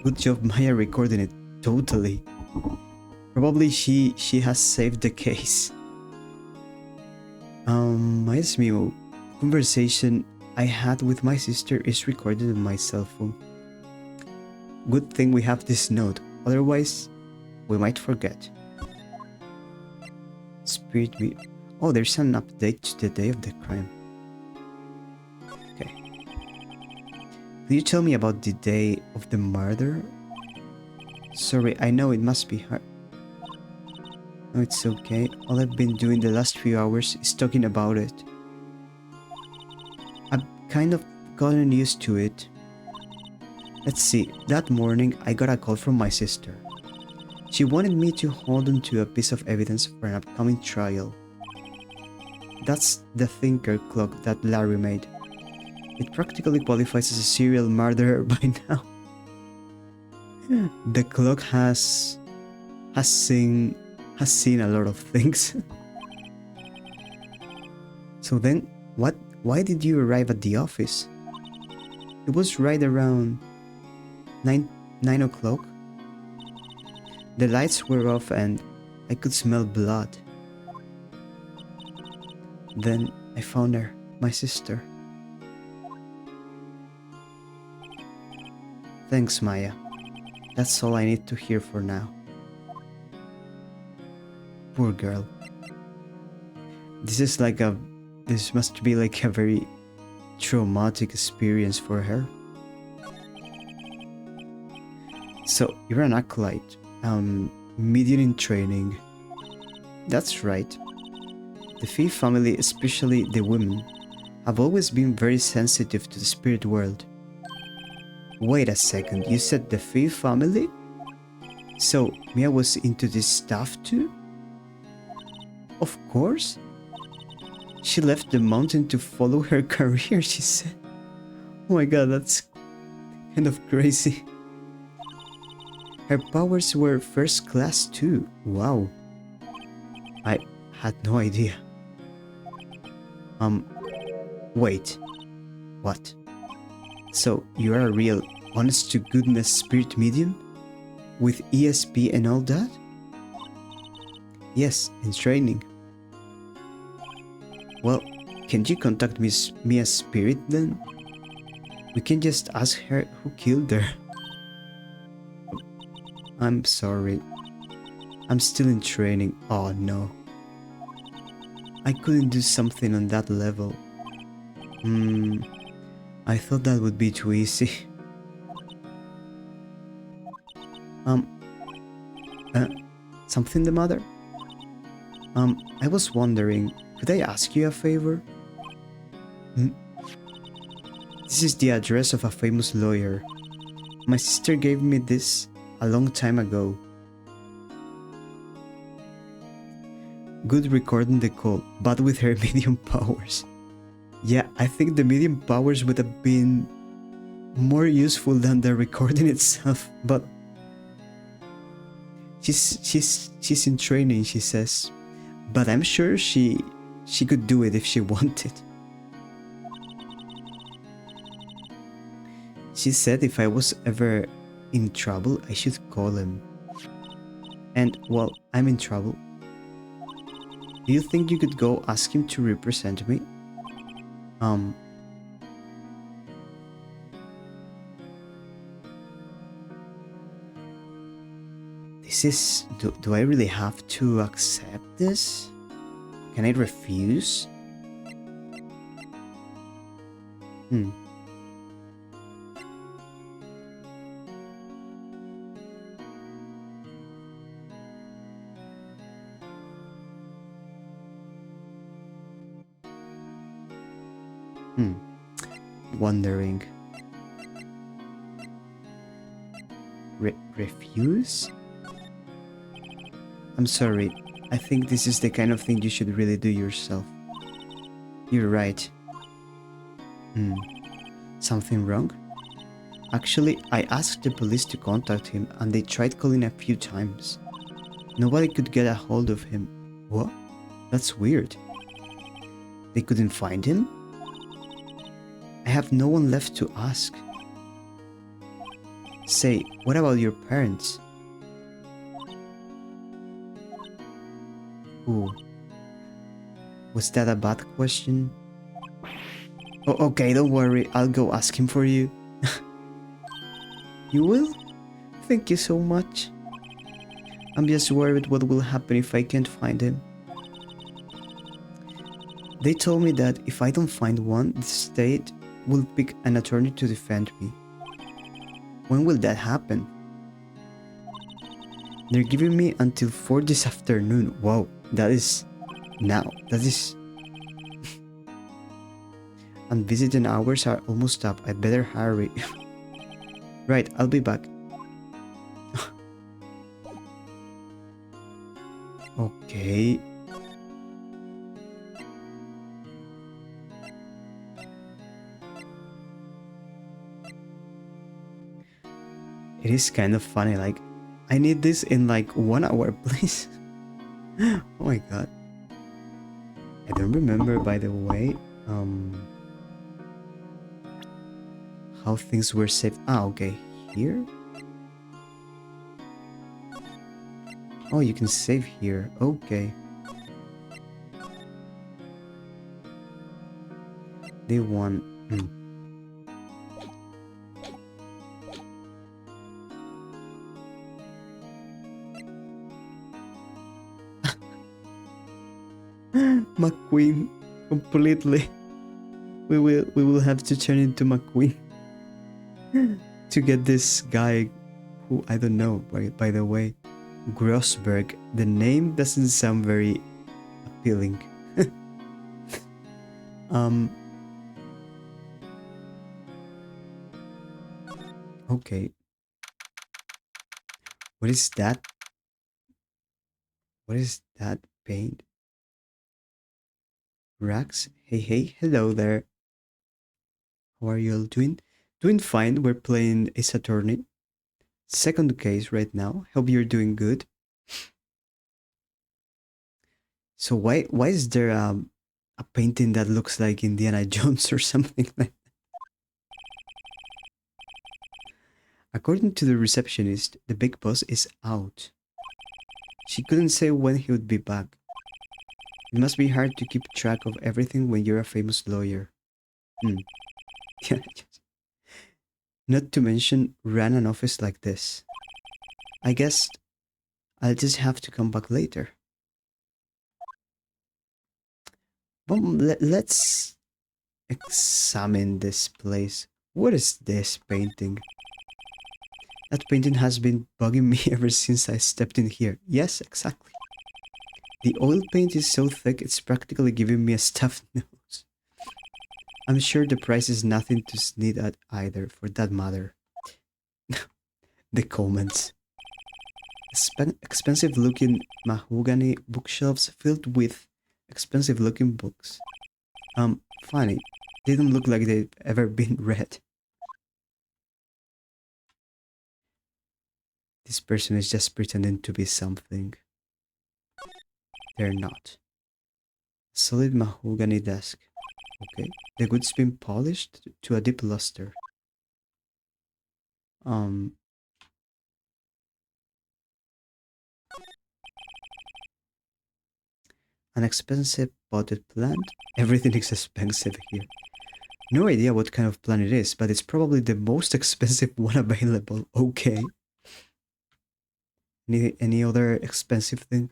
Good job, Maya, recording it. Totally. Probably she has saved the case. Maya's Mimo. Conversation I had with my sister is recorded on my cell phone. Good thing we have this note, otherwise we might forget. Spirit me. Oh, there's an update to the day of the crime. Okay. Could you tell me about the day of the murder? Sorry, I know it must be hard. No, it's okay. All I've been doing the last few hours is talking about it. I've kind of gotten used to it. Let's see, that morning I got a call from my sister. She wanted me to hold on to a piece of evidence for an upcoming trial. That's the thinker clock that Larry made. It practically qualifies as a serial murderer by now. The clock has seen a lot of things. So then, why did you arrive at the office? It was right around 9 o'clock. The lights were off and I could smell blood. Then I found her, my sister. Thanks, Maya. That's all I need to hear for now. Poor girl. This is like this must be like a very traumatic experience for her. So you're an acolyte, medium in training. That's right. The Fey family, especially the women, have always been very sensitive to the spirit world. Wait a second, you said the Fey family? So Mia was into this stuff too? Of course. She left the mountain to follow her career, she said. Oh my god, that's kind of crazy. Her powers were first class too. Wow. I had no idea. Wait. What? So you're a real honest to goodness spirit medium? With ESP and all that? Yes, in training. Well, can you contact Mia's spirit then? We can just ask her who killed her. I'm sorry. I'm still in training. Oh no. I couldn't do something on that level. I thought that would be too easy. Something the matter? I was wondering, could I ask you a favor? This is the address of a famous lawyer. My sister gave me this a long time ago. Good recording the call, but with her medium powers. Yeah, I think the medium powers would have been more useful than the recording itself, but she's in training, she says. But I'm sure she could do it if she wanted. She said if I was ever in trouble, I should call him. And, well, I'm in trouble. Do you think you could go ask him to represent me? This is... Do I really have to accept this? Can I refuse? Wondering. Refuse? I'm sorry. I think this is the kind of thing you should really do yourself. You're right. Something wrong? Actually, I asked the police to contact him and they tried calling a few times. Nobody could get a hold of him. What? That's weird. They couldn't find him? I have no one left to ask. Say, what about your parents? Ooh. Was that a bad question? Oh, okay, don't worry. I'll go ask him for you. You will? Thank you so much. I'm just worried what will happen if I can't find him. They told me that if I don't find one, the state will pick an attorney to defend me. When will that happen? They're giving me until 4 this afternoon. Wow, that is now. That is... And visiting hours are almost up. I'd better hurry. Right, I'll be back. Okay. It is kind of funny, like, I need this in like 1 hour, please. Oh my god. I don't remember, by the way, how things were saved. Ah, okay, here? Oh, you can save here, okay. They want... McQueen completely. We will have to turn into McQueen to get this guy who I don't know, by the way. Grossberg. The name doesn't sound very appealing. um okay. What is that? What is that paint? Rax? Hey, hello there. How are you all doing? Doing fine. We're playing Ace Attorney. Second case right now. Hope you're doing good. So why is there a painting that looks like Indiana Jones or something like? According to the receptionist, the big boss is out. She couldn't say when he would be back. It must be hard to keep track of everything when you're a famous lawyer. Hmm. Yeah. Not to mention ran an office like this. I guess I'll just have to come back later. But let's examine this place. What is this painting? That painting has been bugging me ever since I stepped in here. Yes, exactly. The oil paint is so thick it's practically giving me a stuffed nose. I'm sure the price is nothing to sneeze at either, for that matter. The comments. Expensive looking mahogany bookshelves filled with expensive looking books. Funny. They don't look like they've ever been read. This person is just pretending to be something. They're not. Solid mahogany desk. Okay. The wood's been polished to a deep luster. Um, an expensive potted plant. Everything is expensive here. No idea what kind of plant it is, but it's probably the most expensive one available. Okay. Any other expensive thing?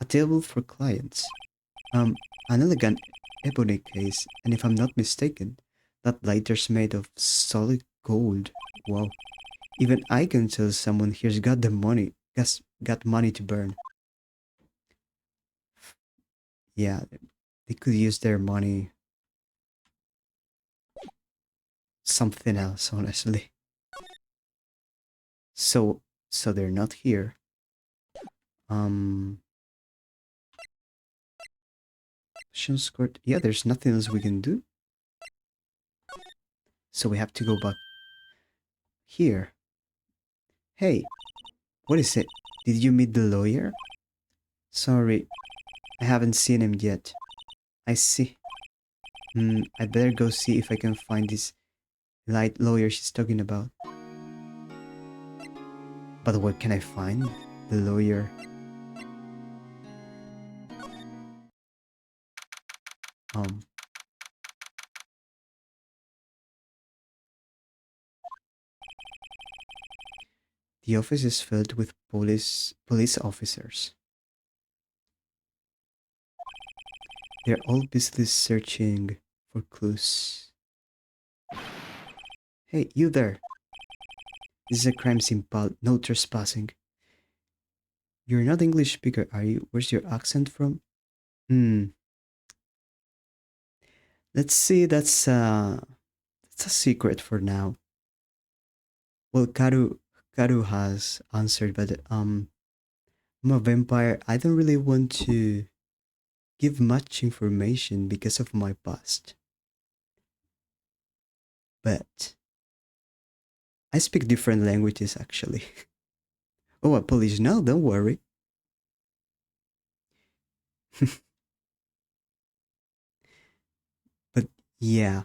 A table for clients. An elegant ebony case, and if I'm not mistaken, that lighter's made of solid gold. Wow. Even I can tell someone here's got the money, got money to burn. Yeah, they could use their money something else, honestly. So, so they're not here. Um, Options court. Yeah, there's nothing else we can do. So we have to go back here. Hey, what is it? Did you meet the lawyer? Sorry, I haven't seen him yet. I see. I better go see if I can find this light lawyer she's talking about. But where can I find the lawyer? Um, the office is filled with police officers. They're all busily searching for clues. Hey, you there! This is a crime scene, pal. No trespassing. You're not English speaker, are you? Where's your accent from? Hmm. Let's see. That's a secret for now. Well, Karu has answered, but I'm a vampire. I don't really want to give much information because of my past. But I speak different languages actually. Oh, a Polish? No, don't worry. But yeah.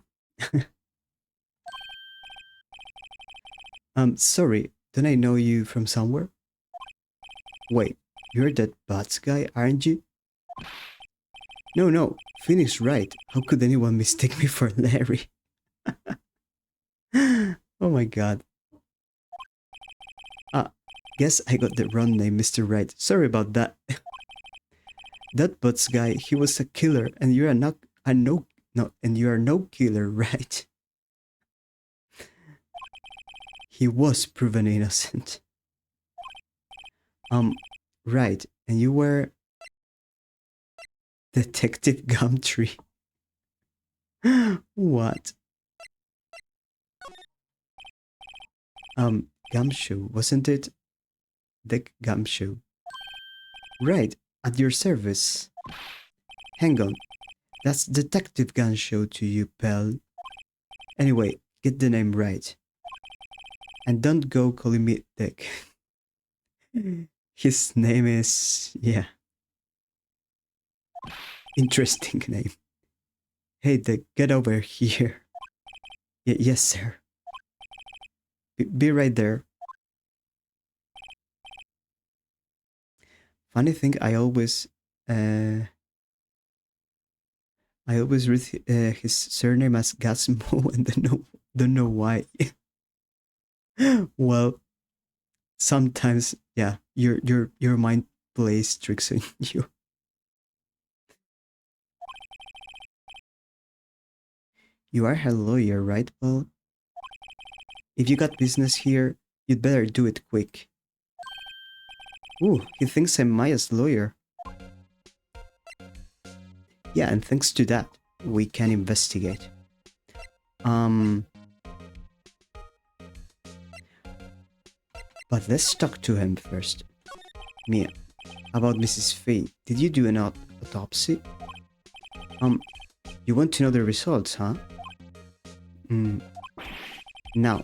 Sorry. Don't I know you from somewhere? Wait, you're that Bats guy, aren't you? No. Phoenix Wright. How could anyone mistake me for Larry? Oh my god. Ah, guess I got the wrong name, Mr. Wright. Sorry about that. That Butts guy, he was a killer, and you are not a and you are no killer, right? He was proven innocent. Um, right, and you were Detective Gumtree. What? Gumshoe, wasn't it? Dick Gumshoe. Right, at your service. Hang on, that's Detective Gumshoe to you, pal. Anyway, get the name right. And don't go calling me Dick. His name is... yeah, interesting name. Hey Dick, get over here. Yes, sir. Be right there. Funny thing, I always read his surname as Gasmo and don't know why. Well, sometimes, yeah, your mind plays tricks on you. You are her lawyer, right, Paul? If you got business here, you'd better do it quick. Ooh, he thinks I'm Maya's lawyer. Yeah, and thanks to that, we can investigate. But let's talk to him first. Mia, about Mrs. Fay, did you do an autopsy? You want to know the results, huh? Now,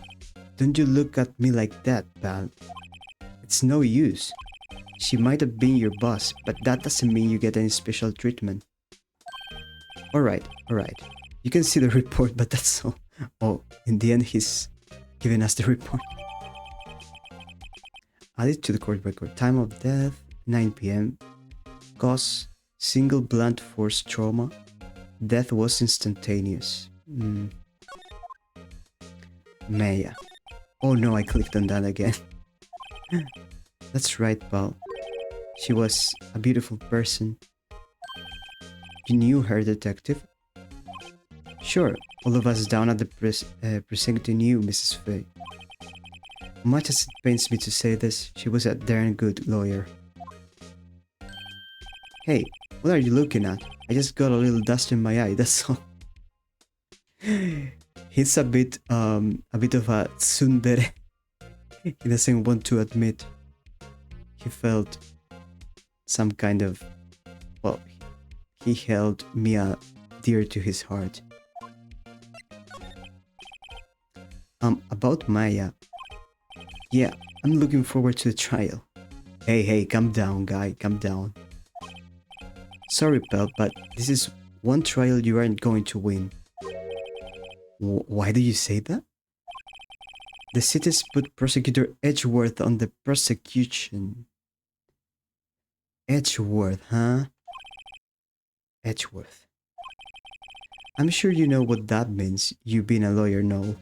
don't you look at me like that, pal. It's no use. She might have been your boss, but that doesn't mean you get any special treatment. Alright. You can see the report, but that's all. Oh, in the end, he's giving us the report. Added to the court record. Time of death, 9 p.m. Cause, single blunt force trauma. Death was instantaneous. Maya. Oh no, I clicked on that again. That's right, pal. She was a beautiful person. You knew her, detective? Sure, all of us down at the precinct knew Mrs. Fay. Much as it pains me to say this, she was a darn good lawyer. Hey, what are you looking at? I just got a little dust in my eye, that's all. He's a bit of a tsundere. He doesn't want to admit he felt some kind of... well, he held Mia dear to his heart. About Maya. Yeah, I'm looking forward to the trial. Hey, calm down, guy, calm down. Sorry, pal, but this is one trial you aren't going to win. Why do you say that? The city's put Prosecutor Edgeworth on the prosecution. Edgeworth, huh? Edgeworth. I'm sure you know what that means, you being a lawyer, Noel.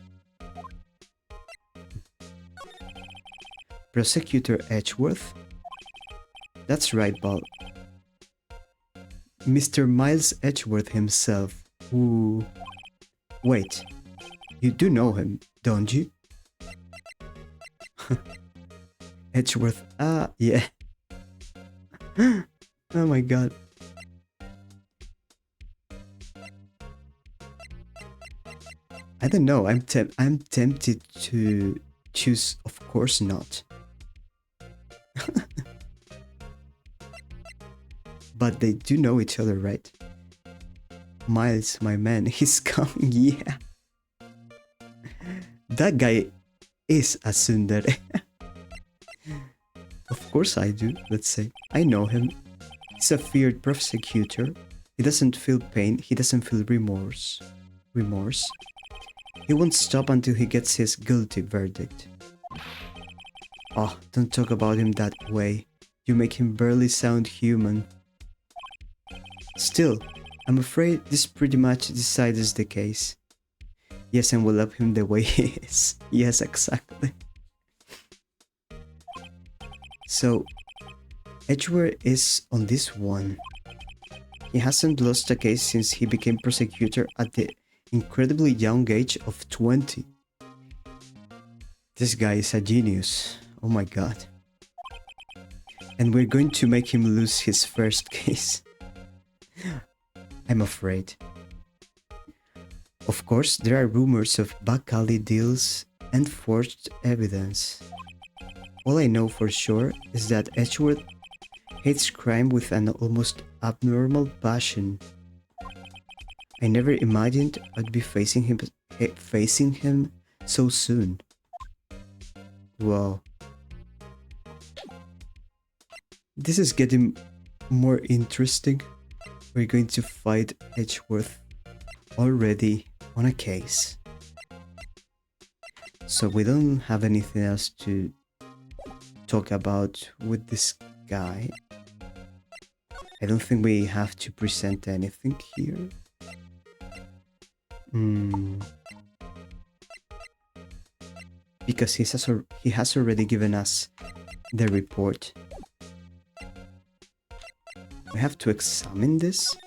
Prosecutor Edgeworth? That's right, Paul. Mr. Miles Edgeworth himself, who... Wait, you do know him, don't you? Edgeworth, yeah. Oh my god. I don't know, I'm tempted to choose of course not. But they do know each other, right? Miles, my man, he's coming, yeah. That guy is a tsundere. Of course I do, let's say. I know him. He's a feared prosecutor. He doesn't feel pain, he doesn't feel remorse. He won't stop until he gets his guilty verdict. Oh, don't talk about him that way. You make him barely sound human. Still, I'm afraid this pretty much decides the case. Yes, and we'll love him the way he is. Yes, exactly. So, Edgeworth is on this one. He hasn't lost a case since he became prosecutor at the incredibly young age of 20. This guy is a genius. Oh my god. And we're going to make him lose his first case. I'm afraid. Of course, there are rumors of back alley deals and forged evidence. All I know for sure is that Edgeworth hates crime with an almost abnormal passion. I never imagined I'd be facing him so soon. Wow. This is getting more interesting. We're going to fight Edgeworth already on a case. So we don't have anything else to talk about with this guy. I don't think we have to present anything here. Because he has already given us the report. We have to examine this.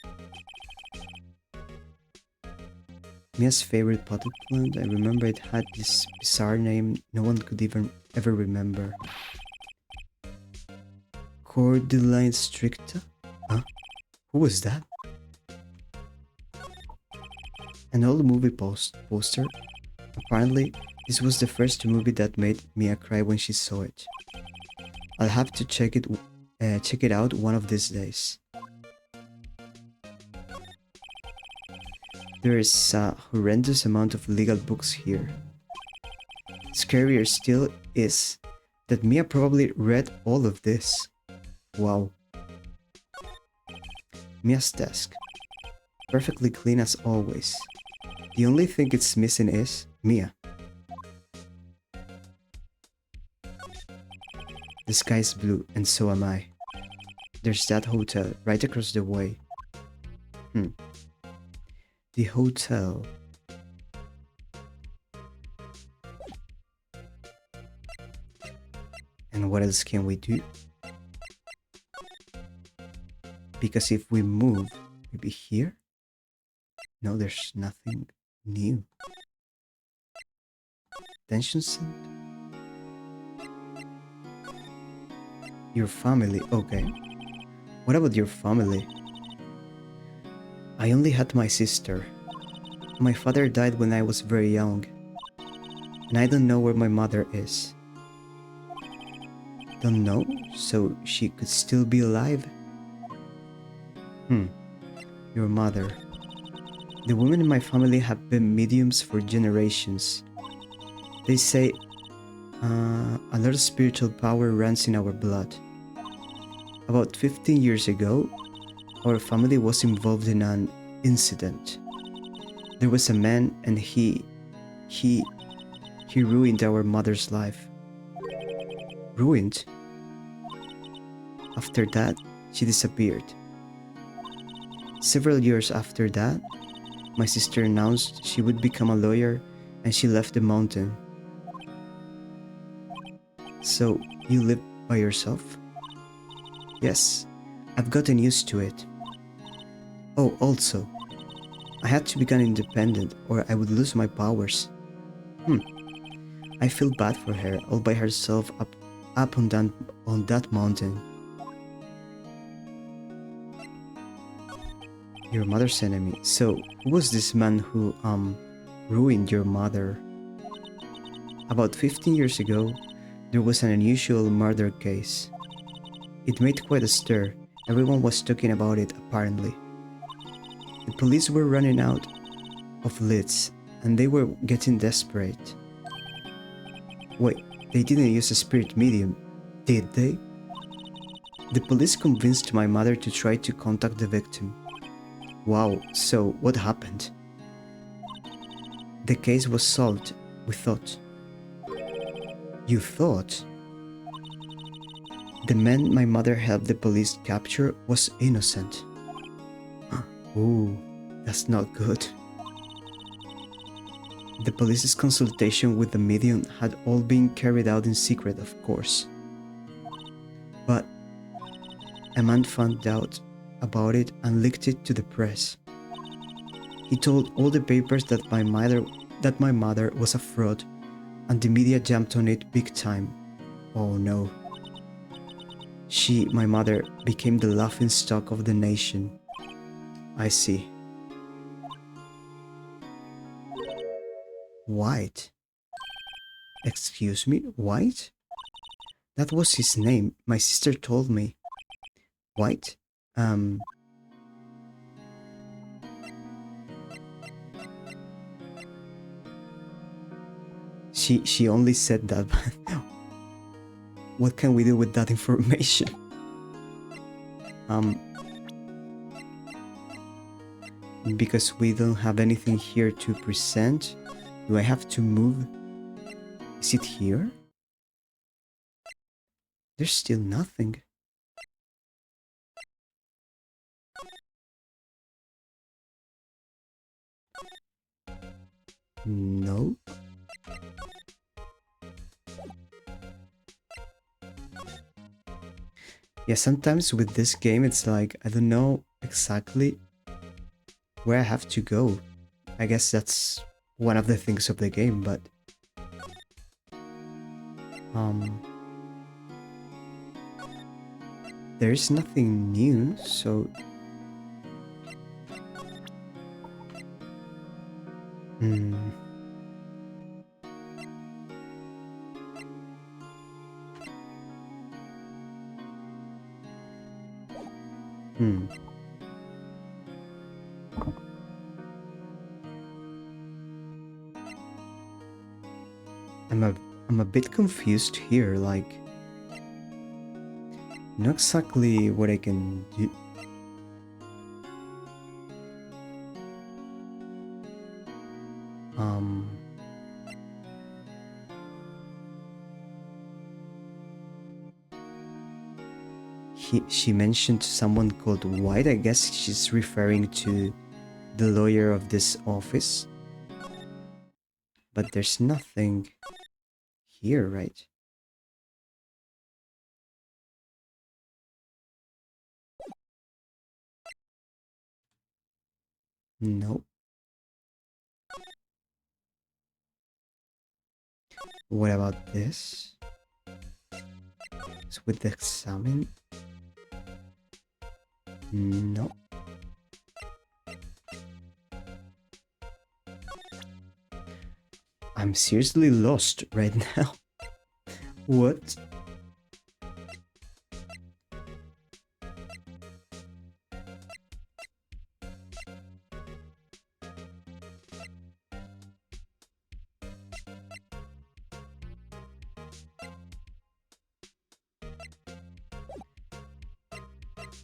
Mia's favorite potted plant. I remember it had this bizarre name no one could ever remember. Cordyline stricta? Huh? Who was that? An old movie poster. Apparently, this was the first movie that made Mia cry when she saw it. I'll have to check it out one of these days. There is a horrendous amount of legal books here. Scarier still is that Mia probably read all of this. Wow. Mia's desk. Perfectly clean as always. The only thing it's missing is Mia. The sky's blue, and so am I. There's that hotel right across the way. The hotel. And what else can we do? Because if we move, maybe here? No, there's nothing new. Tension center? Your family, okay. What about your family? I only had my sister. My father died when I was very young. And I don't know where my mother is. Don't know? So she could still be alive? Your mother. The women in my family have been mediums for generations. They say a lot of spiritual power runs in our blood. About 15 years ago, our family was involved in an incident. There was a man and he ruined our mother's life. Ruined? After that, she disappeared. Several years after that, my sister announced she would become a lawyer and she left the mountain. So, you live by yourself? Yes, I've gotten used to it. Oh, also, I had to become independent or I would lose my powers. I feel bad for her, all by herself up on that mountain. Your mother's enemy. So, who was this man who, ruined your mother? About 15 years ago, there was an unusual murder case. It made quite a stir. Everyone was talking about it, apparently. The police were running out of leads, and they were getting desperate. Wait, they didn't use a spirit medium, did they? The police convinced my mother to try to contact the victim. Wow, so what happened? The case was solved, we thought. You thought? The man my mother helped the police capture was innocent. Ooh, that's not good. The police's consultation with the medium had all been carried out in secret, of course. But a man found out about it and leaked it to the press. He told all the papers that my mother was a fraud, and the media jumped on it big time. Oh no. My mother, became the laughingstock of the nation. I see. White? Excuse me, White? That was his name, my sister told me. White? She only said that, but what can we do with that information? Because we don't have anything here to present, do I have to move? Is it here? There's still nothing. No. Yeah, sometimes with this game, it's like, I don't know exactly where I have to go. I guess that's one of the things of the game, but... there's nothing new, so... I'm a bit confused here, like... not exactly what I can do. She mentioned someone called White. I guess she's referring to the lawyer of this office. But there's nothing here, right? Nope. What about this? It's with the examine? No. I'm seriously lost right now. What?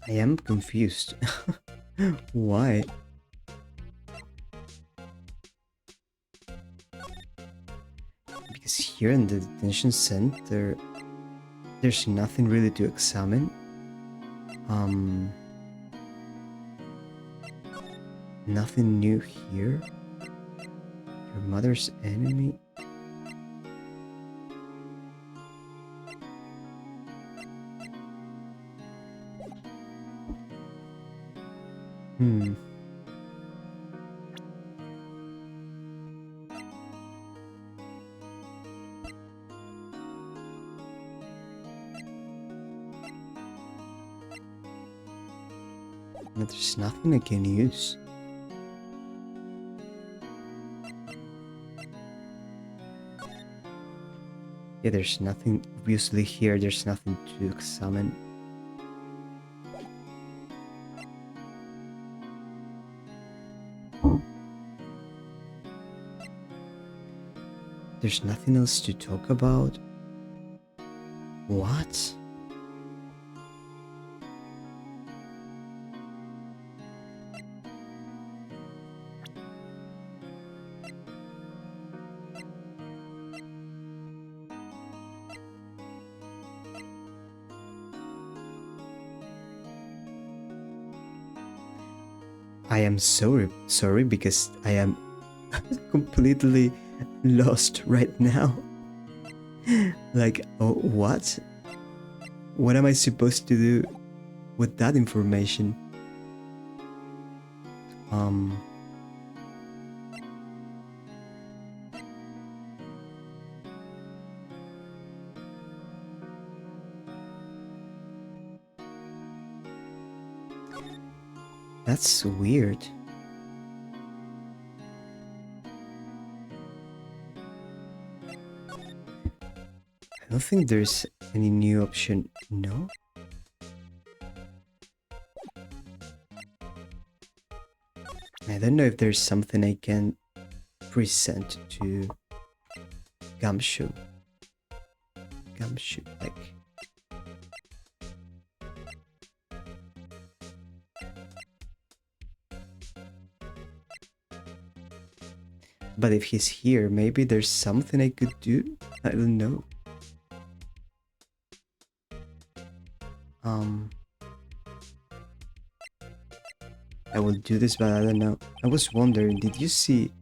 I am confused. Why? Because here in the detention center, there's nothing really to examine. Nothing new here. Your mother's enemy. No, there's nothing I can use. Yeah, there's nothing obviously here. There's nothing to examine. There's nothing else to talk about. What? I am sorry because I am completely lost right now. Like, oh, what? What am I supposed to do with that information? Um... That's weird. I don't think there's any new option. No? I don't know if there's something I can present to Gumshoe. Gumshoe, like... But if he's here, maybe there's something I could do? I don't know. I will do this, but I don't know. I was wondering, did you see...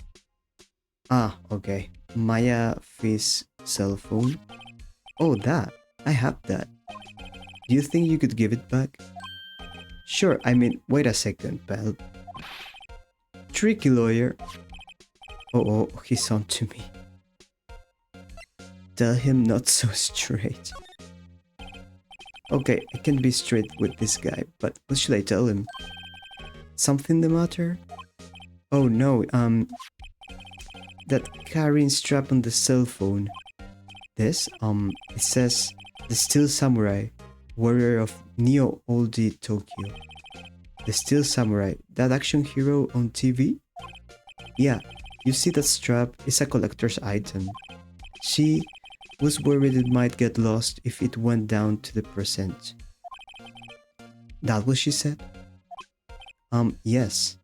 Ah, okay. Maya Fi's cell phone. Oh, that. I have that. Do you think you could give it back? Sure, I mean, wait a second, pal. Tricky lawyer. Oh, he's on to me. Tell him not so straight. Okay, I can be straight with this guy, but what should I tell him? Something the matter? Oh no, that carrying strap on the cell phone. This, it says, the Steel Samurai, warrior of Neo Oldie Tokyo. The Steel Samurai, that action hero on TV? Yeah, you see that strap is a collector's item. She was worried it might get lost if it went down to the present. That what she said? Yes.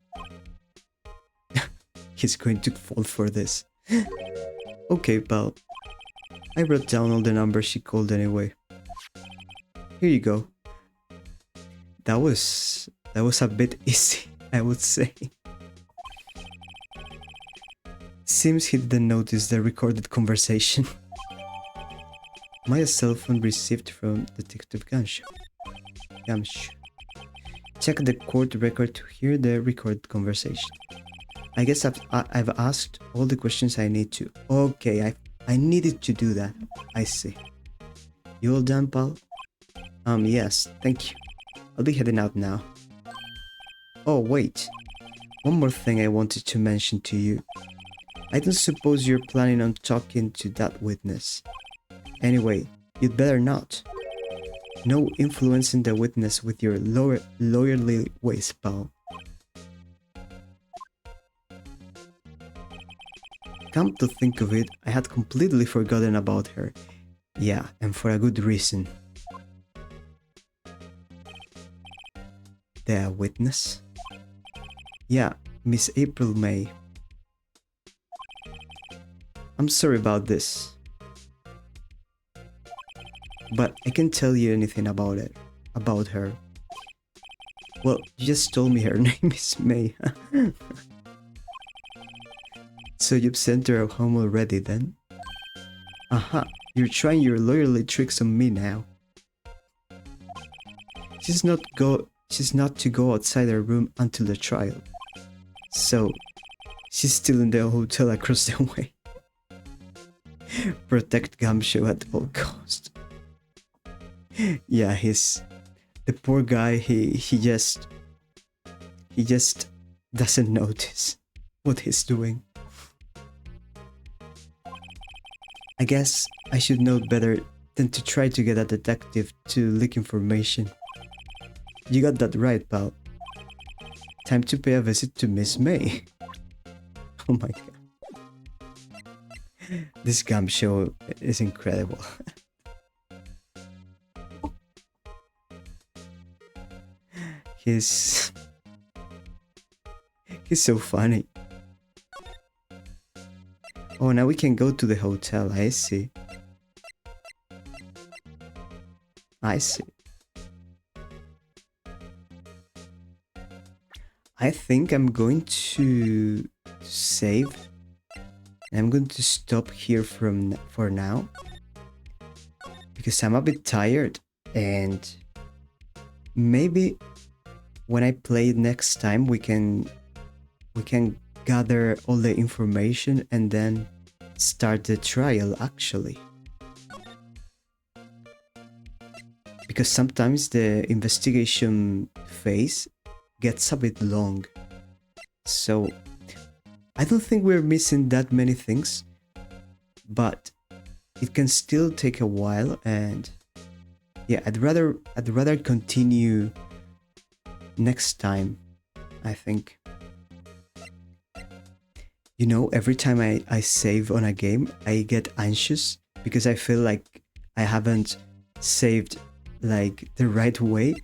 He's going to fall for this. Okay, pal. I wrote down all the numbers she called anyway. Here you go. That was a bit easy, I would say. Seems he didn't notice the recorded conversation. My cell phone received from Detective Ganshu. Check the court record to hear the recorded conversation. I guess I've asked all the questions I need to. Okay, I needed to do that. I see. You all done, pal? Yes, thank you. I'll be heading out now. Oh, wait. One more thing I wanted to mention to you. I don't suppose you're planning on talking to that witness. Anyway, you'd better not. No influencing the witness with your lawyerly ways, pal. Come to think of it, I had completely forgotten about her. Yeah, and for a good reason. The witness? Yeah, Miss April May. I'm sorry about this. But I can't tell you anything about her. Well, you just told me her name is May. So you've sent her home already then? Aha, you're trying your lawyerly tricks on me now. She's not to go outside her room until the trial. So, she's still in the hotel across the way. Protect Gumshoe at all costs. Yeah, the poor guy, he just doesn't notice what he's doing. I guess I should know better than to try to get a detective to leak information. You got that right, pal. Time to pay a visit to Miss May. Oh my god. This Gumshoe is incredible. He's so funny. Oh, now we can go to the hotel. I see. I see. I think I'm going to save. I'm going to stop here for now. Because I'm a bit tired. And maybe when I play it next time, we can we can gather all the information and then start the trial actually. Because sometimes the investigation phase gets a bit long. So I don't think we're missing that many things, but it can still take a while, and yeah, I'd rather continue next time, I think. You know, every time I save on a game, I get anxious because I feel like I haven't saved like the right way,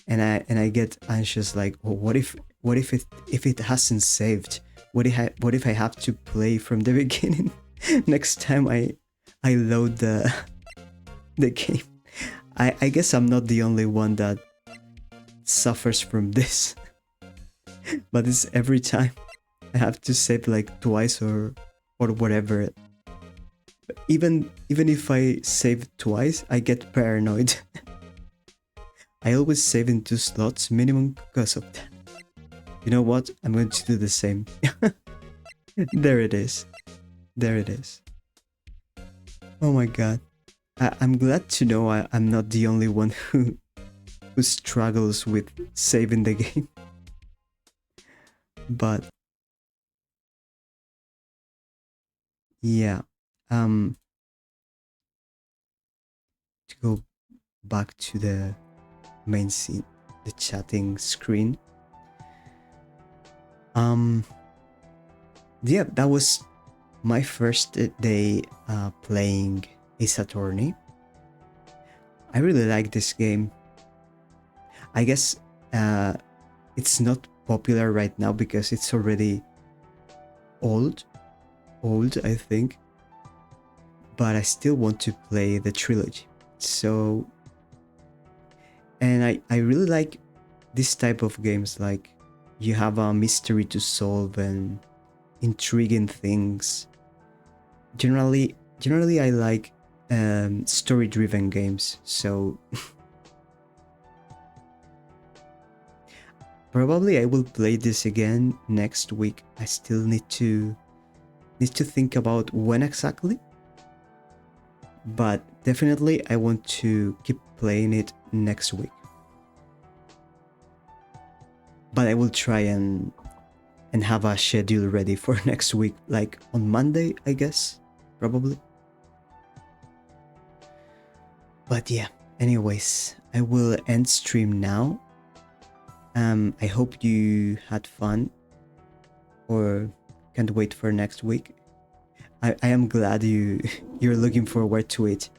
and I get anxious like, oh, what if it hasn't saved? What if I have to play from the beginning next time I load the game? I guess I'm not the only one that suffers from this, but it's every time I have to save like twice or whatever. Even if I save twice, I get paranoid. I always save in 2 slots minimum because of that. You know what? I'm going to do the same. There it is. There it is. Oh my god. I'm glad to know I'm not the only one who struggles with saving the game. But yeah, to go back to the main scene, the chatting screen. Yeah, that was my first day playing Ace Attorney. I really like this game. I guess it's not popular right now because it's already old, I think. But I still want to play the trilogy. So, and I really like this type of games, like you have a mystery to solve and intriguing things. Generally I like story-driven games, so probably I will play this again next week. I still need to think about when exactly, but definitely I want to keep playing it next week. But I will try and have a schedule ready for next week, like on Monday, I guess, probably. But yeah, anyways, I will end stream now. I hope you had fun, or can't wait for next week. I am glad you're looking forward to it.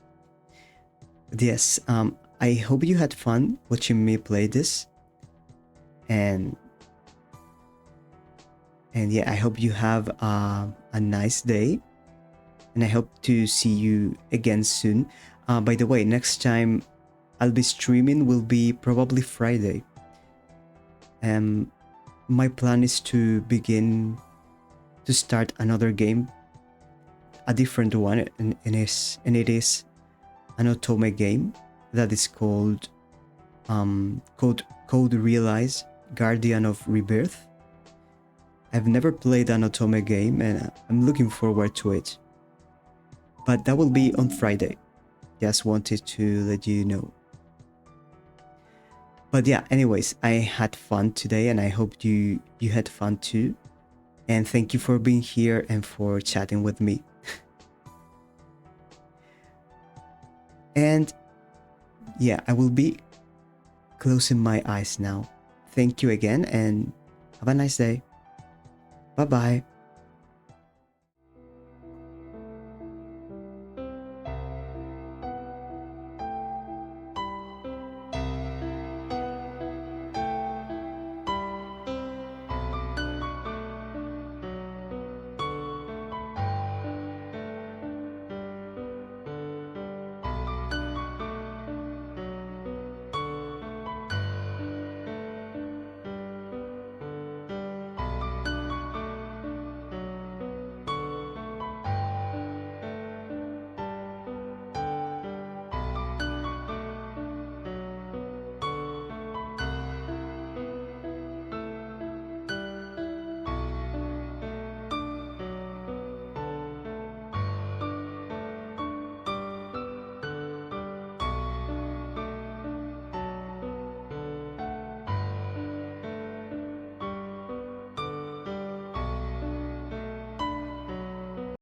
Yes, I hope you had fun watching me play this, and yeah, I hope you have a nice day, and I hope to see you again soon. By the way, next time I'll be streaming will be probably Friday. My plan is to begin to start another game, a different one, and it is an otome game that is called Code Realize Guardian of Rebirth. I've never played an otome game and I'm looking forward to it. But that will be on Friday. Just wanted to let you know. But yeah, anyways, I had fun today and I hope you had fun too. And thank you for being here and for chatting with me. And yeah, I will be closing my eyes now. Thank you again and have a nice day. Bye bye.